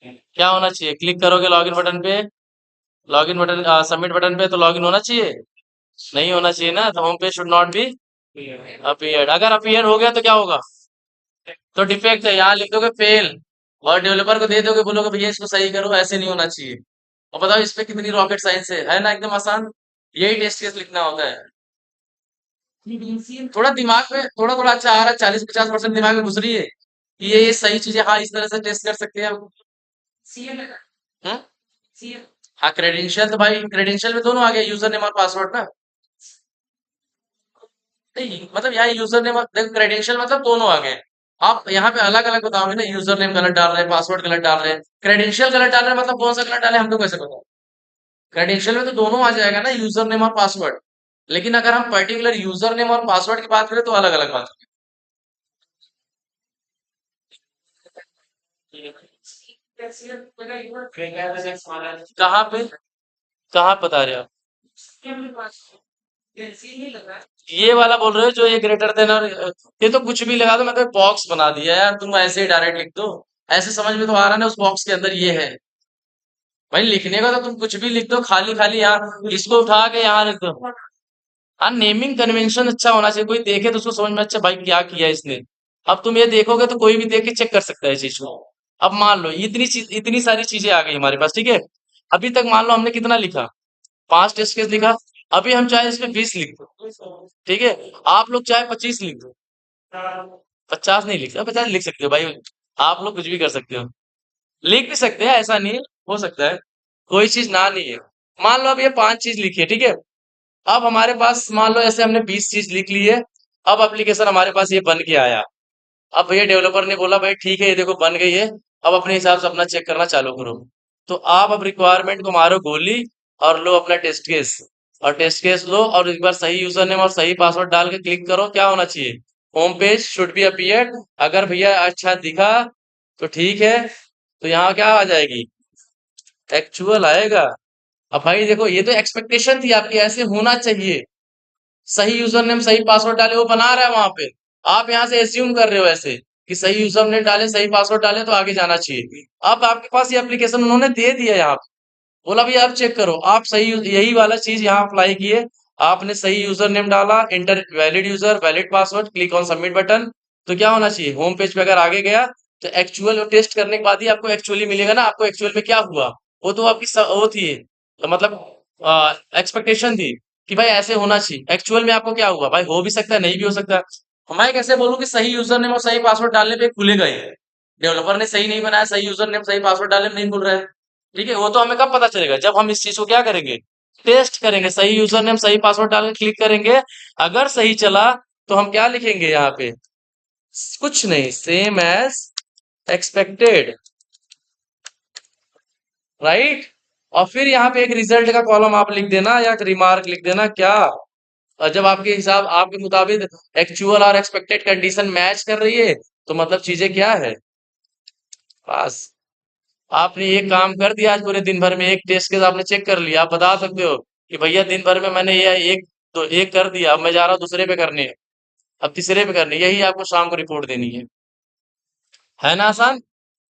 क्या होना चाहिए, क्लिक करोगे लॉगिन बटन पे, लॉगिन बटन सबमिट बटन पे, तो लॉगिन होना चाहिए। नहीं होना चाहिए ना, तो home page should not be appeared. अगर अपीयर हो गया तो क्या होगा? तो डिफेक्ट है, यहाँ लिख दोगे फेल, और डेवलपर को दे दोगे, बोलोगे भैया इसको सही करो, ऐसे नहीं होना चाहिए। और बताओ इस पे कितनी रॉकेट साइंस है ना, एकदम आसान। यही टेस्ट केस लिखना होता है। थोड़ा दिमाग में थोड़ा थोड़ा अच्छा आ रहा है, 40-50% दिमाग में घुस रही है कि ये सही चीज है, हाँ इस तरह से टेस्ट कर सकते हैं हम। हम्म? हाँ, क्रेडेंशियल तो भाई क्रेडेंशियल में दोनों आ गया, यूजर नेम और पासवर्ड ना। नहीं मतलब यहाँ यूजर नेम, देखो क्रेडेंशियल मतलब दोनों आ गए। आप यहाँ पे अलग अलग बताओगे ना, यूजर नेम गलत डाल रहे हैं, पासवर्ड गलत डाल रहे हैं, क्रेडेंशियल गलत डाल रहे हैं, मतलब कौन सा गलत डाले हमको कैसे पता? क्रेडेंशियल में तो दोनों आ जाएगा ना, यूजर नेम और पासवर्ड। लेकिन अगर हम पर्टिकुलर यूजर नेम और पासवर्ड की बात करें तो अलग अलग बात है। कहाँ पे, कहाँ बता रहे हो आप? ये वाला बोल रहे हो जो ये ग्रेटर देन, और ये तो कुछ भी लगा दो, मैं तो बॉक्स बना दिया यार, तुम ऐसे ही डायरेक्ट लिख दो। ऐसे समझ में तो आ रहा है ना, उस बॉक्स के अंदर ये है। भाई लिखने का तो तुम कुछ भी लिख दो, खाली खाली यहाँ इसको उठा के यहाँ लिख दो। हाँ, नेमिंग कन्वेंशन अच्छा होना चाहिए, कोई देखे तो उसको समझ में, अच्छा भाई क्या किया इसने। अब तुम ये देखोगे तो कोई भी देख के चेक कर सकता है इस चीज को। अब मान लो इतनी चीज, इतनी सारी चीजें आ गई हमारे पास, ठीक है। अभी तक मान लो हमने कितना लिखा, 5 टेस्ट केस लिखा। अभी हम चाहे इसमें 20 लिख दो, ठीक है। आप लोग चाहे 25 लिख दो। 50 नहीं लिख सकते, 50 लिख सकते हो भाई। आप लोग कुछ भी कर सकते हो, लिख भी सकते हैं, ऐसा नहीं है। हो सकता है, कोई चीज ना नहीं है। मान लो अब ये 5 चीज लिखी है, ठीक है। अब हमारे पास मान लो ऐसे हमने 20 चीज लिख ली है। अब एप्लीकेशन हमारे पास ये बन के आया। अब भैया डेवलपर ने बोला भाई ठीक है, ये देखो बन गई है। अब अपने हिसाब से अपना चेक करना चालू करो। तो आप अब रिक्वायरमेंट को मारो गोली, और लो अपना टेस्ट केस। और टेस्ट केस लो, और एक बार सही यूजर नेम और सही पासवर्ड डाल के क्लिक करो, क्या होना चाहिए। Home page should be appear. अगर भैया अच्छा दिखा तो ठीक है, तो यहाँ क्या आ जाएगी, एक्चुअल आएगा। अब भाई देखो, ये तो एक्सपेक्टेशन थी आपकी, ऐसे होना चाहिए। सही यूजर नेम सही पासवर्ड डाले, वो बना रहा है वहां पे। आप यहाँ से एज्यूम कर रहे हो ऐसे कि सही यूजर नेम डाले सही पासवर्ड डाले तो आगे जाना चाहिए। अब आपके पास ये एप्लीकेशन उन्होंने दे दिया यहाँ पे, बोला भैया आप चेक करो, आप सही यही वाला चीज यहाँ अप्लाई किए। आपने सही यूजर नेम डाला, inter valid user valid password, click on submit button. तो क्या होना चाहिए, होम पेज पे अगर आगे गया तो एक्चुअल टेस्ट करने के बाद ही आपको एक्चुअली मिलेगा ना, आपको एक्चुअल में क्या हुआ। वो तो आपकी वो थी, तो मतलब एक्सपेक्टेशन थी कि भाई ऐसे होना चाहिए। एक्चुअल में आपको क्या हुआ, भाई हो भी सकता है नहीं भी हो सकता है। मैं कैसे बोलूं कि सही यूजर नेम और सही पासवर्ड डालने पे खुलेगा ही। डेवलपर ने सही नहीं बनाया, सही यूजर नेम सही पासवर्ड डालने में नहीं खुल रहा है। ठीक है, वो तो हमें कब पता चलेगा, जब हम इस चीज को क्या करेंगे, टेस्ट करेंगे। सही यूजर नेम सही पासवर्ड डाल के क्लिक करेंगे। अगर सही चला तो हम क्या लिखेंगे यहाँ पे, कुछ नहीं, सेम एज एक्सपेक्टेड, राइट। और फिर यहाँ पे एक रिजल्ट का कॉलम आप लिख देना, या एक रिमार्क लिख देना, क्या। और जब आपके हिसाब आपके मुताबिक एक्चुअल और एक्सपेक्टेड कंडीशन मैच कर रही है, तो मतलब चीजें क्या है, पास। आपने एक काम कर दिया आज पूरे दिन भर में, एक टेस्ट केस आपने चेक कर लिया, आप बता सकते हो कि भैया दिन भर में मैंने ये एक, तो एक कर दिया, अब मैं जा रहा हूँ दूसरे पे करने। अब तीसरे पे करने, यही आपको शाम को रिपोर्ट देनी है ना, आसान।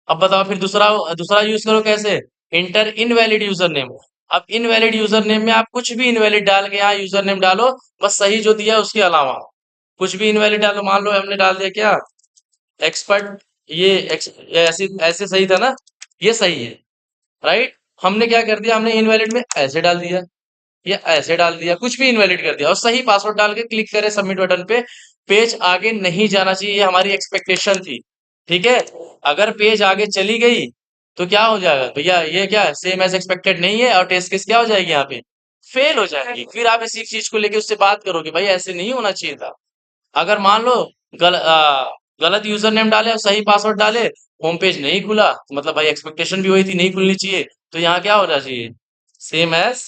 अब बताओ फिर दूसरा, दूसरा यूज करो कैसे, इंटर इनवैलिड यूजर नेम। अब इनवैलिड यूजर नेम में आप कुछ भी इनवैलिड डाल के यहाँ यूजर नेम डालो, बस सही जो दिया है उसके अलावा कुछ भी इनवैलिड डालो। मान लो हमने डाल दिया क्या, एक्सपर्ट, ये ऐसे ऐसे सही था ना, ये सही है, राइट। हमने क्या कर दिया, हमने इनवैलिड में ऐसे डाल दिया, या ऐसे डाल दिया, कुछ भी इनवैलिड कर दिया, और सही पासवर्ड डाल के क्लिक करें सबमिट बटन पे। पेज आगे नहीं जाना चाहिए, ये हमारी एक्सपेक्टेशन थी, ठीक है। अगर पेज आगे चली गई तो क्या हो जाएगा भैया, ये क्या है, सेम एज एक्सपेक्टेड नहीं है, और टेस्ट केस क्या हो जाएगी यहाँ पे, फेल हो जाएगी। फिर आप इसी चीज को लेके उससे बात करोगे, भाई ऐसे नहीं होना चाहिए था। अगर मान लो गलत यूजर नेम डाले और सही पासवर्ड डाले, होम पेज नहीं खुला, तो मतलब भाई एक्सपेक्टेशन भी वही थी, नहीं खुलनी चाहिए। तो यहाँ क्या होना चाहिए, सेम एज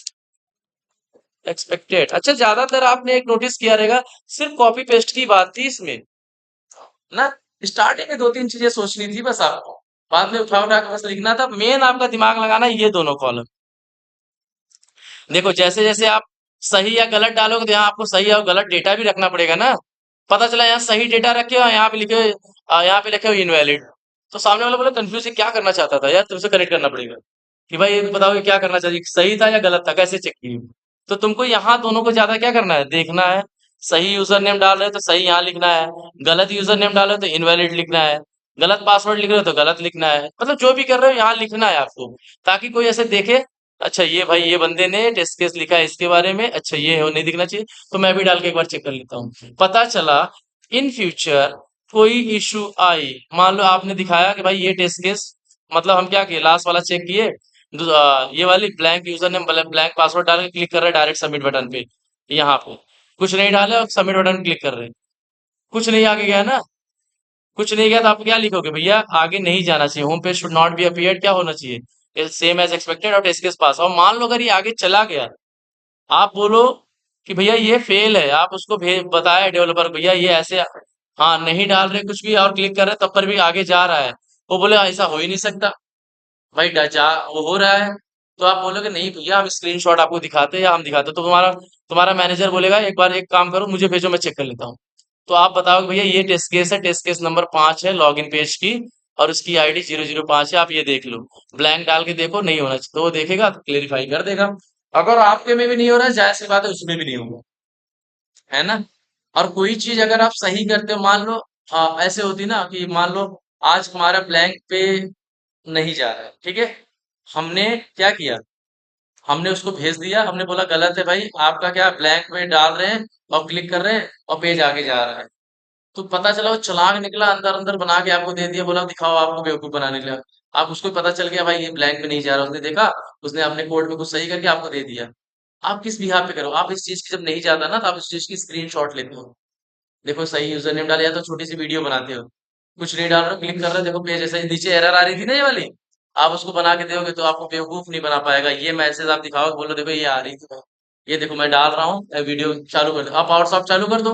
एक्सपेक्टेड। अच्छा, ज्यादातर आपने एक नोटिस किया रहेगा, सिर्फ कॉपी पेस्ट की बात थी इसमें ना। स्टार्टिंग में 2-3 चीजें सोचनी थी बस आपको, बाद में उठा उठा के बस लिखना था। मेन आपका दिमाग लगाना ये दोनों कॉलम। देखो जैसे जैसे आप सही या गलत डालोगे, तो यहाँ आपको सही और गलत डेटा भी रखना पड़ेगा ना। पता चला यहाँ सही डेटा रखे हो, यहाँ पे लिखे यहाँ पे लिखे हो इनवैलिड, तो सामने वाला बोला कंफ्यूज है, क्या करना चाहता था यार, तुमसे कनेक्ट करना पड़ेगा कि भाई ये बताओ ये क्या करना चाहिए, सही था या गलत था, कैसे चेक किए। तो तुमको यहाँ दोनों को ज्यादा क्या करना है, देखना है। सही यूजर नेम डाल रहे हो तो सही यहाँ लिखना है, गलत यूजर नेम डाल रहे हो तो इनवैलिड लिखना है, गलत पासवर्ड लिख रहे हो तो गलत लिखना है, मतलब जो भी कर रहे हो यहाँ लिखना है आपको, ताकि कोई ऐसे देखे, अच्छा ये भाई ये बंदे ने टेस्ट केस लिखा है इसके बारे में, अच्छा ये है, वो नहीं दिखना चाहिए। तो मैं भी डाल के एक बार चेक कर लेता हूँ, पता चला इन फ्यूचर कोई इशू आई, मान लो आपने दिखाया कि भाई ये टेस्ट केस, मतलब हम क्या किए, लास्ट वाला चेक किए, ये वाली blank user name blank password डाल के क्लिक कर रहे हैं डायरेक्ट सबमिट बटन पे, यहाँ पे कुछ नहीं डाले और सबमिट बटन क्लिक कर रहे हैं, कुछ नहीं आगे गया ना। कुछ नहीं गया तो आप क्या लिखोगे, भैया आगे नहीं जाना चाहिए, home page should not be appeared, क्या होना चाहिए, सेम एज एक्सपेक्टेड और टेस्ट केस पास। और मान लो अगर ये आगे चला गया, आप बोलो कि भैया ये फेल है, आप उसको भेज बताया डेवलपर, भैया ये ऐसे, हाँ नहीं डाल रहे कुछ भी और क्लिक कर रहे तब पर भी आगे जा रहा है, वो बोले ऐसा हो ही नहीं सकता। भाई जा वो हो रहा है, तो आप बोलोगे नहीं भैया हम स्क्रीनशॉट आपको दिखाते हैं या हम दिखाते हैं, तो तुम्हारा तुम्हारा मैनेजर बोलेगा एक बार एक काम करो मुझे भेजो मैं चेक कर लेता हूँ। तो आप बताओगे भैया ये टेस्ट केस है, टेस्ट केस नंबर 5 है लॉगिन पेज की, और उसकी आईडी 005 है, आप ये देख लो। ब्लैंक डाल के देखो नहीं होना चाहिए, तो वो देखेगा तो क्लेरिफाई कर देगा। अगर आपके में भी नहीं हो रहा है, जाहिर सी बात है उसमें भी नहीं होगा, है ना। और कोई चीज अगर आप सही करते हो, मान लो ऐसे होती ना कि मान लो आज हमारा ब्लैंक पे नहीं जा रहा है, ठीक है। हमने क्या किया, हमने उसको भेज दिया, हमने बोला गलत है भाई आपका, क्या ब्लैंक में डाल रहे हैं और क्लिक कर रहे हैं और पेज आगे जा रहा है। तो पता चला वो चालाक निकला, अंदर अंदर बना के आपको दे दिया, बोला दिखाओ आपको बेवकूफ बनाने लगा। आप उसको पता चल गया भाई ये ब्लैंक में नहीं जा रहा, उसने देखा, उसने अपने कोड में कुछ सही करके आपको दे दिया। आप किस बिहाफ पे करो, आप इस चीज की जब नहीं जाता ना तो आप इस चीज की स्क्रीनशॉट लेते हो। देखो सही यूजर नेम डाले, या तो छोटी सी वीडियो बनाते हो, कुछ नहीं डाल रहे हो, क्लिक कर रहे हो, देखो पेज ऐसे नीचे एरर आ रही थी ना ये वाली, आप उसको बना के दोगे तो आपको बेवकूफ नहीं बना पाएगा। ये मैसेज आप दिखाओ, बोलो देखो ये आ रही थी, ये देखो मैं डाल रहा हूँ, वीडियो चालू कर दो, आप व्हाट्सअप चालू कर दो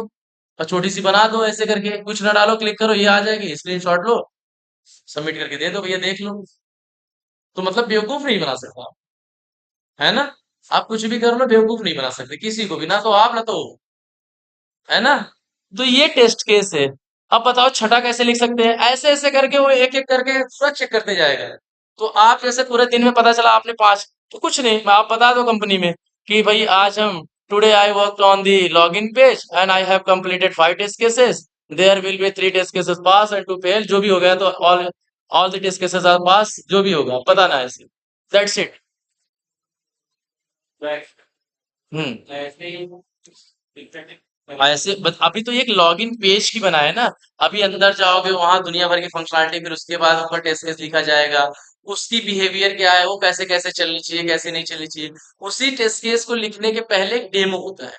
और छोटी सी बना दो ऐसे करके, कुछ ना डालो, क्लिक करो ये आ जाएगी, स्क्रीनशॉट लो, सबमिट करके दे दो भैया देख लो। तो मतलब बेवकूफ नहीं बना सकता आप, है ना। आप कुछ भी कर लो, बेवकूफ नहीं बना सकते किसी को भी, ना तो आप ना तो वो, है ना। तो ये टेस्ट केस है। अब बताओ छठा कैसे लिख सकते हैं, ऐसे ऐसे करके वो एक एक करके पूरा चेक करते जाएगा। तो आप जैसे पूरे दिन में पता चला आपने 5, तो कुछ नहीं आप बता दो कंपनी में कि भाई आज हम today I work on the login page and I have completed 5 test cases, there will be 3 test cases pass and 2 fail, जो भी हो गया तो all all the test cases are pass, जो भी होगा पता ना ऐसे, दैट्स इट। हम्म। ऐसे अभी तो एक लॉगिन पेज की बना है ना, अभी अंदर जाओगे वहां दुनिया भर की फंक्शनलिटी, फिर उसके बाद ऊपर टेस्ट केस लिखा जाएगा, उसकी बिहेवियर क्या है, वो कैसे कैसे चलनी चाहिए कैसे नहीं चलनी चाहिए। उसी टेस्ट केस को लिखने के पहले एक डेमो होता है,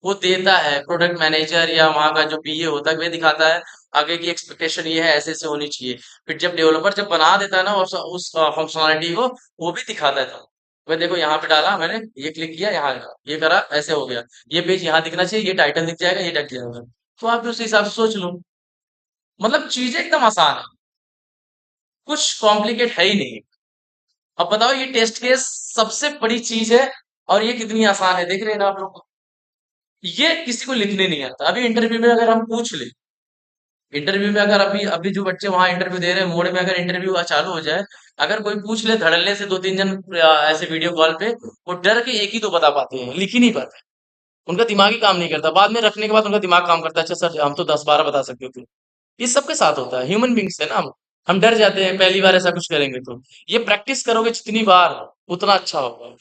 वो देता है प्रोडक्ट मैनेजर या वहां का जो पीए होता है, वे दिखाता है आगे की एक्सपेक्टेशन ये है, ऐसे ऐसे होनी चाहिए। फिर जब डेवलपर जब बना देता है ना उस फंक्शनलिटी को, वो भी दिखाता है तो मैं देखो यहाँ पे डाला मैंने, ये क्लिक किया यहाँ, ये करा ऐसे हो गया, ये पेज यहाँ दिखना चाहिए, ये टाइटल दिख जाएगा, ये टक जाएगा। तो आप उस हिसाब से सोच लो, मतलब चीजें एकदम आसान है, कुछ कॉम्प्लिकेट है ही नहीं। अब बताओ ये टेस्ट केस सबसे बड़ी चीज है, और ये कितनी आसान है, देख रहे हैं ना आप लोग। ये किसी को लिखने नहीं आता। अभी इंटरव्यू में अगर हम पूछ ले, इंटरव्यू में अगर अभी अभी जो बच्चे वहां इंटरव्यू दे रहे हैं मोड में, अगर इंटरव्यू चालू हो जाए, अगर कोई पूछ ले धड़ल्ले से 2-3 जन ऐसे वीडियो कॉल पे, वो डर के एक ही तो बता पाते हैं, लिख ही नहीं पाते। उनका दिमाग ही काम नहीं करता, बाद में रखने के बाद उनका दिमाग काम करता है, अच्छा सर हम तो 10-12 बता सकते थे। ये सबके साथ होता है, ह्यूमन बींग्स है ना हम डर जाते हैं पहली बार ऐसा कुछ करेंगे तो। ये प्रैक्टिस करोगे जितनी बार उतना अच्छा होगा।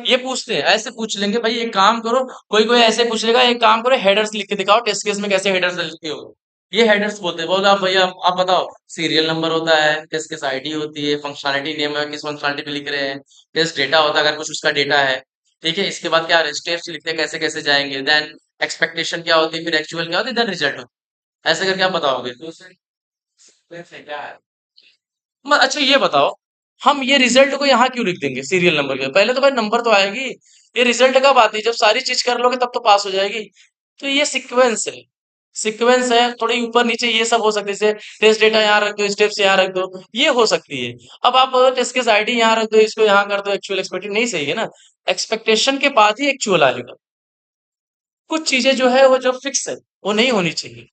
ये पूछते हैं, ऐसे पूछ लेंगे भाई एक काम करो, कोई कोई ऐसे पूछ लेगा एक काम करो हेडर्स लिख के दिखाओ टेस्ट केस में, कैसे हेडर्स लिखते हो। ये हेडर्स बोलते हैं, बोलो आप भैया आप बताओ, सीरियल नंबर होता है, टेस्ट केस आईडी होती है, फंक्शनलिटी नेम है किस फंक्शनलिटी पे लिख रहे हैं, टेस्ट डेटा होता है अगर कुछ उसका डेटा है, ठीक है। इसके बाद क्या स्टेप्स लिखते हैं कैसे कैसे जाएंगे, देन एक्सपेक्टेशन क्या होती है, फिर एक्चुअल क्या होती है, देन रिजल्ट होता है। ऐसे करके आप बताओगे। अच्छा ये बताओ, हम ये रिजल्ट को यहाँ क्यों लिख देंगे सीरियल नंबर के पहले, तो भाई नंबर तो आएगी, ये रिजल्ट कब आती है, जब सारी चीज कर लोगे तब तो पास हो जाएगी। तो ये सीक्वेंस है, सीक्वेंस है, थोड़ी ऊपर नीचे ये सब हो सकते हैं, जैसे टेस्ट डेटा यहाँ रख दो, स्टेप्स यहाँ रख दो, ये हो सकती है। अब आप टेस्ट केस आईडी यहाँ रख दो, इसको यहाँ कर दो, एक्चुअल एक्सपेक्टेड नहीं सही है ना। एक्सपेक्टेशन के बाद ही एक्चुअल आएगा। कुछ चीजें जो है वो जो फिक्स है वो नहीं होनी चाहिए।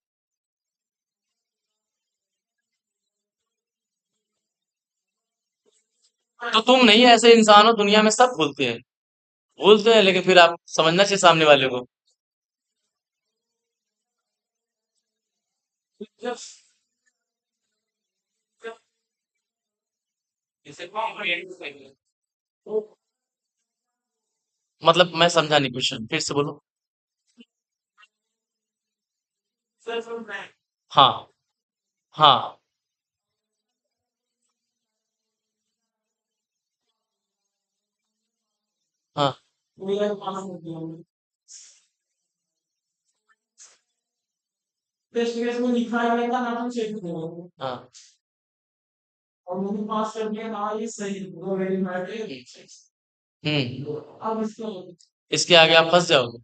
तो तुम नहीं ऐसे इंसान हो, दुनिया में सब भूलते हैं, भूलते हैं लेकिन फिर आप समझना चाहिए सामने वाले को। मतलब मैं समझा नहीं, क्वेश्चन फिर से बोलो। हाँ हाँ हाँ हाँ। इसके आगे आप फंस जाओगे।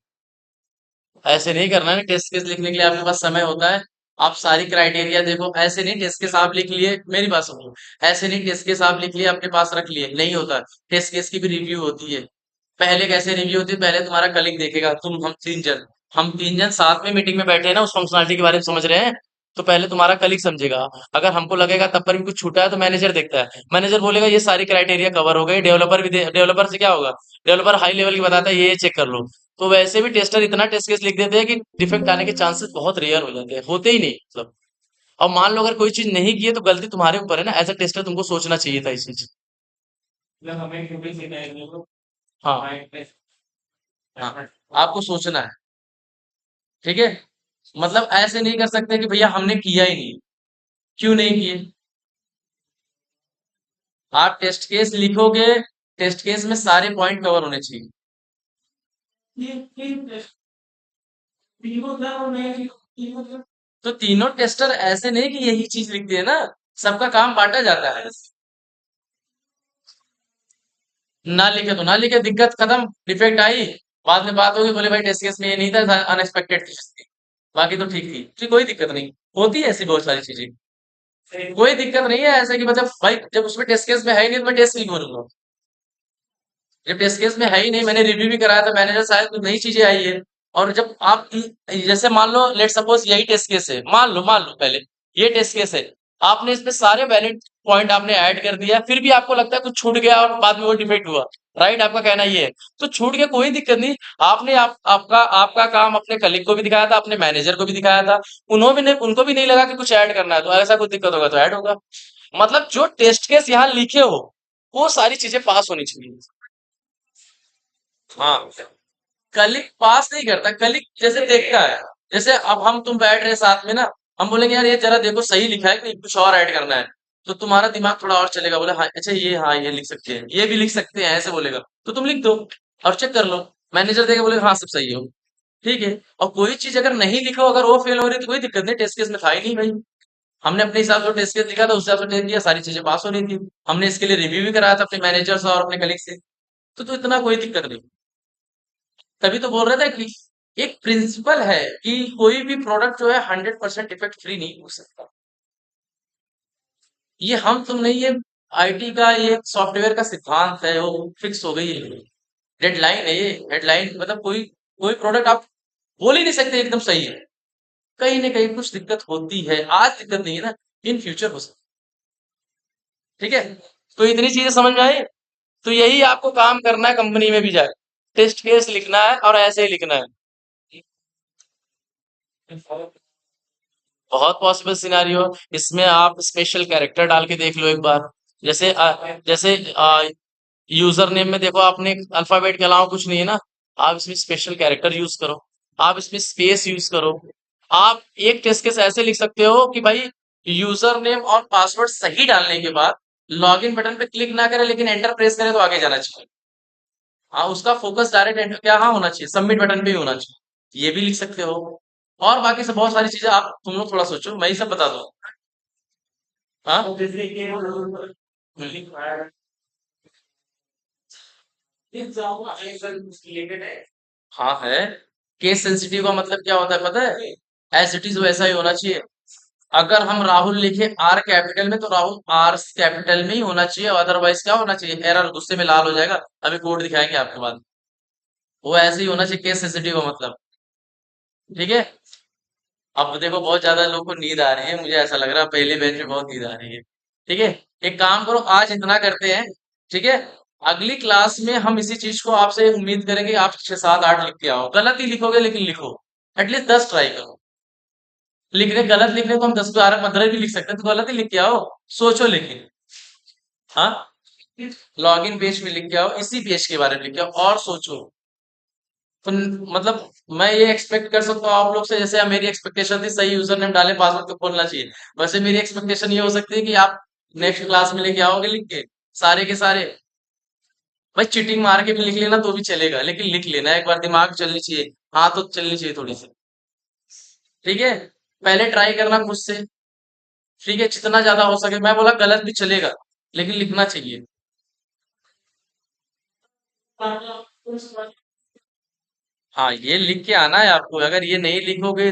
ऐसे नहीं करना है, टेस्ट केस लिखने के लिए आपके पास समय होता है, आप सारी क्राइटेरिया देखो, ऐसे नहीं टेस्ट केस आप लिख लिए, मेरी बात सुनो, ऐसे नहीं टेस्ट केस आप लिख लिए अपने पास रख लिए, नहीं होता। टेस्ट केस की भी रिव्यू होती है। पहले कैसे रिव्यू होती है, पहले तुम्हारा कलीग देखेगा, हम तीन जन साथ में मीटिंग में बैठे हैं ना, उस फंक्शनलिटी के बारे में समझ रहे हैं, तो पहले तुम्हारा कलीग समझेगा। अगर हमको लगेगा तब पर भी कुछ छूटा है तो मैनेजर देखता है, मैनेजर बोलेगा ये सारी क्राइटेरिया कवर हो गई, डेवलपर से क्या होगा, डेवलपर हाई लेवल की बताता है ये चेक कर लो। तो वैसे भी टेस्टर इतना टेस्ट केस लिख देते हैं कि डिफेक्ट आने के चांसेस बहुत रेयर हो जाते हैं, होते ही नहीं मतलब। और मान लो अगर कोई चीज नहीं की है तो गलती तुम्हारे ऊपर है ना, एज अ टेस्टर तुमको सोचना चाहिए था इस चीज। हाँ, हाँ, आपको सोचना है। ठीक है, मतलब ऐसे नहीं कर सकते कि भैया हमने किया ही नहीं। क्यों नहीं किए? आप टेस्ट केस लिखोगे, टेस्ट केस में सारे पॉइंट कवर होने चाहिए। तो तीनों टेस्टर ऐसे नहीं कि यही चीज लिखते हैं ना, सबका काम बांटा जाता है। ना लिखे तो ना लिखे, दिक्कत खत्म, डिफेक्ट आई, बाद में बात होगी, बोले भाई टेस्ट केस में ये नहीं था, अनएक्सपेक्टेड थी, बाकी तो ठीक थी, तो कोई दिक्कत नहीं। होती है ऐसी बहुत सारी चीजें, कोई दिक्कत नहीं है ऐसे कि मतलब भाई जब उसमें टेस्ट केस में है ही नहीं तो मैं टेस्ट नहीं करूंगा। जब टेस्ट केस में है ही नहीं, मैंने रिव्यू भी कराया था, मैनेजर साहब तो नई चीजें आई है। और जब आप जैसे मान लो लेट सपोज यही टेस्ट केस है, मान लो पहले ये टेस्ट केस है, आपने इसमें सारे वैलिड पॉइंट आपने ऐड कर दिया, फिर भी आपको लगता है कुछ छूट गया और बाद में वो डिफेक्ट हुआ, राइट? आपका कहना ये है, तो छूट गया कोई दिक्कत नहीं। आपने आपका आपका काम अपने कलीग को भी दिखाया था, अपने मैनेजर को भी दिखाया था, उनको भी नहीं लगा कि कुछ ऐड करना है, तो ऐसा कुछ दिक्कत होगा तो ऐड होगा। मतलब जो टेस्ट केस यहाँ लिखे हो वो सारी चीजें पास होनी चाहिए। हाँ, कलिक पास नहीं करता, कलिक जैसे देखता है। जैसे अब हम तुम बैठ रहे साथ में ना, हम बोलेंगे यार ये जरा देखो सही लिखा है कि नहीं, कुछ और ऐड करना है, तो तुम्हारा दिमाग थोड़ा और चलेगा, बोले हाँ अच्छा ये, हाँ ये लिख सकते हैं, ये भी लिख सकते हैं, ऐसे बोलेगा, तो तुम लिख दो और चेक कर लो। मैनेजर देगा, बोले हाँ सब सही हो, ठीक है। और कोई चीज अगर नहीं लिखो, अगर वो फेल हो रही है, तो कोई दिक्कत नहीं, टेस्ट केस में था ही नहीं भाई, हमने अपने हिसाब से टेस्ट केस लिखा था, उस हिसाब से टेस्ट दिया, सारी चीजें पास हो रही थी। हमने इसके लिए रिव्यू भी कराया था अपने मैनेजर से और अपने कलीग से, तो इतना कोई दिक्कत नहीं। तभी तो बोल रहे थे कि एक प्रिंसिपल है कि कोई भी प्रोडक्ट जो है 100% डिफेक्ट फ्री नहीं हो सकता। ये हम तुम नहीं, ये आईटी का ये सॉफ्टवेयर का सिद्धांत है, वो फिक्स हो गई है, डेडलाइन है ये, हेडलाइन मतलब कोई कोई प्रोडक्ट आप बोल ही नहीं सकते एकदम सही है, कहीं ना कहीं कुछ दिक्कत होती है, आज दिक्कत नहीं है ना, इन फ्यूचर हो सकती है। ठीक है, तो इतनी चीजें समझ में आई। तो यही आपको काम करना है कंपनी में भी जाए, टेस्ट केस लिखना है और ऐसे ही लिखना है। बहुत पॉसिबल सिनारियो, इसमें आप स्पेशल कैरेक्टर डाल के देख लो एक बार। जैसे यूजर नेम में देखो आपने अल्फाबेट के अलावा कुछ नहीं है ना, आप इसमें स्पेशल कैरेक्टर यूज करो, आप इसमें स्पेस यूज करो। आप एक टेस्ट केस ऐसे लिख सकते हो कि भाई यूजर नेम और पासवर्ड सही डालने के बाद लॉगिन बटन पे क्लिक ना करे लेकिन एंटर प्रेस करे तो आगे जाना चाहिए। हाँ, उसका फोकस डायरेक्ट एंटर क्या हाँ होना चाहिए, सबमिट बटन पे ही होना चाहिए, ये भी लिख सकते हो। और बाकी सब बहुत सारी चीजें आप तुम लोग थोड़ा सोचो, मैं ही सब बता दूं। हाँ, हाँ है। केस सेंसिटिव का मतलब क्या होता है पता है? एज इट इज वैसा ही होना चाहिए। अगर हम राहुल लिखे आर कैपिटल में, तो राहुल आर कैपिटल में ही होना चाहिए, अदरवाइज क्या होना चाहिए, एरर, गुस्से में लाल हो जाएगा। अभी कोड दिखाएंगे आपके बाद, वो ऐसे ही होना चाहिए केस सेंसिटिव का मतलब। ठीक है, अब देखो बहुत ज्यादा लोगों को नींद आ रही है, मुझे ऐसा लग रहा है पहले बेंच में बहुत नींद आ रही है। ठीक है, एक काम करो आज इतना करते हैं, ठीक है, अगली क्लास में हम इसी चीज को आपसे उम्मीद करेंगे, आप 6 7 8 लिख के आओ, गलत ही लिखोगे लेकिन लिखो, एटलीस्ट 10 ट्राई करो। गलत लिखने को हम 10 12 15 भी लिख सकते हैं, तो गलत ही लिख के आओ, सोचो लेकिन। हाँ, लॉगिन पेज पे लिख के आओ, इसी पेज के बारे में लिख के आओ और सोचो। तो मतलब मैं ये एक्सपेक्ट कर सकता हूँ आप लोग से, जैसे मेरी एक्सपेक्टेशन थी सही यूजर नेम डाले पासवर्ड तो खोलना चाहिए, वैसे मेरी एक्सपेक्टेशन ये हो सकती है कि आप नेक्स्ट क्लास में लेके आओगे लिख के सारे के सारे। भाई चीटिंग मार के भी लिख लेना तो भी चलेगा, लेकिन लिख लेना एक बार, दिमाग चलनी चाहिए, हाँ तो चलनी चाहिए थोड़ी सी। ठीक है, पहले ट्राई करना खुद से, ठीक है, जितना ज्यादा हो सके, मैं बोला गलत भी चलेगा लेकिन लिखना चाहिए। हाँ, ये लिख के आना है आपको, अगर ये नहीं लिखोगे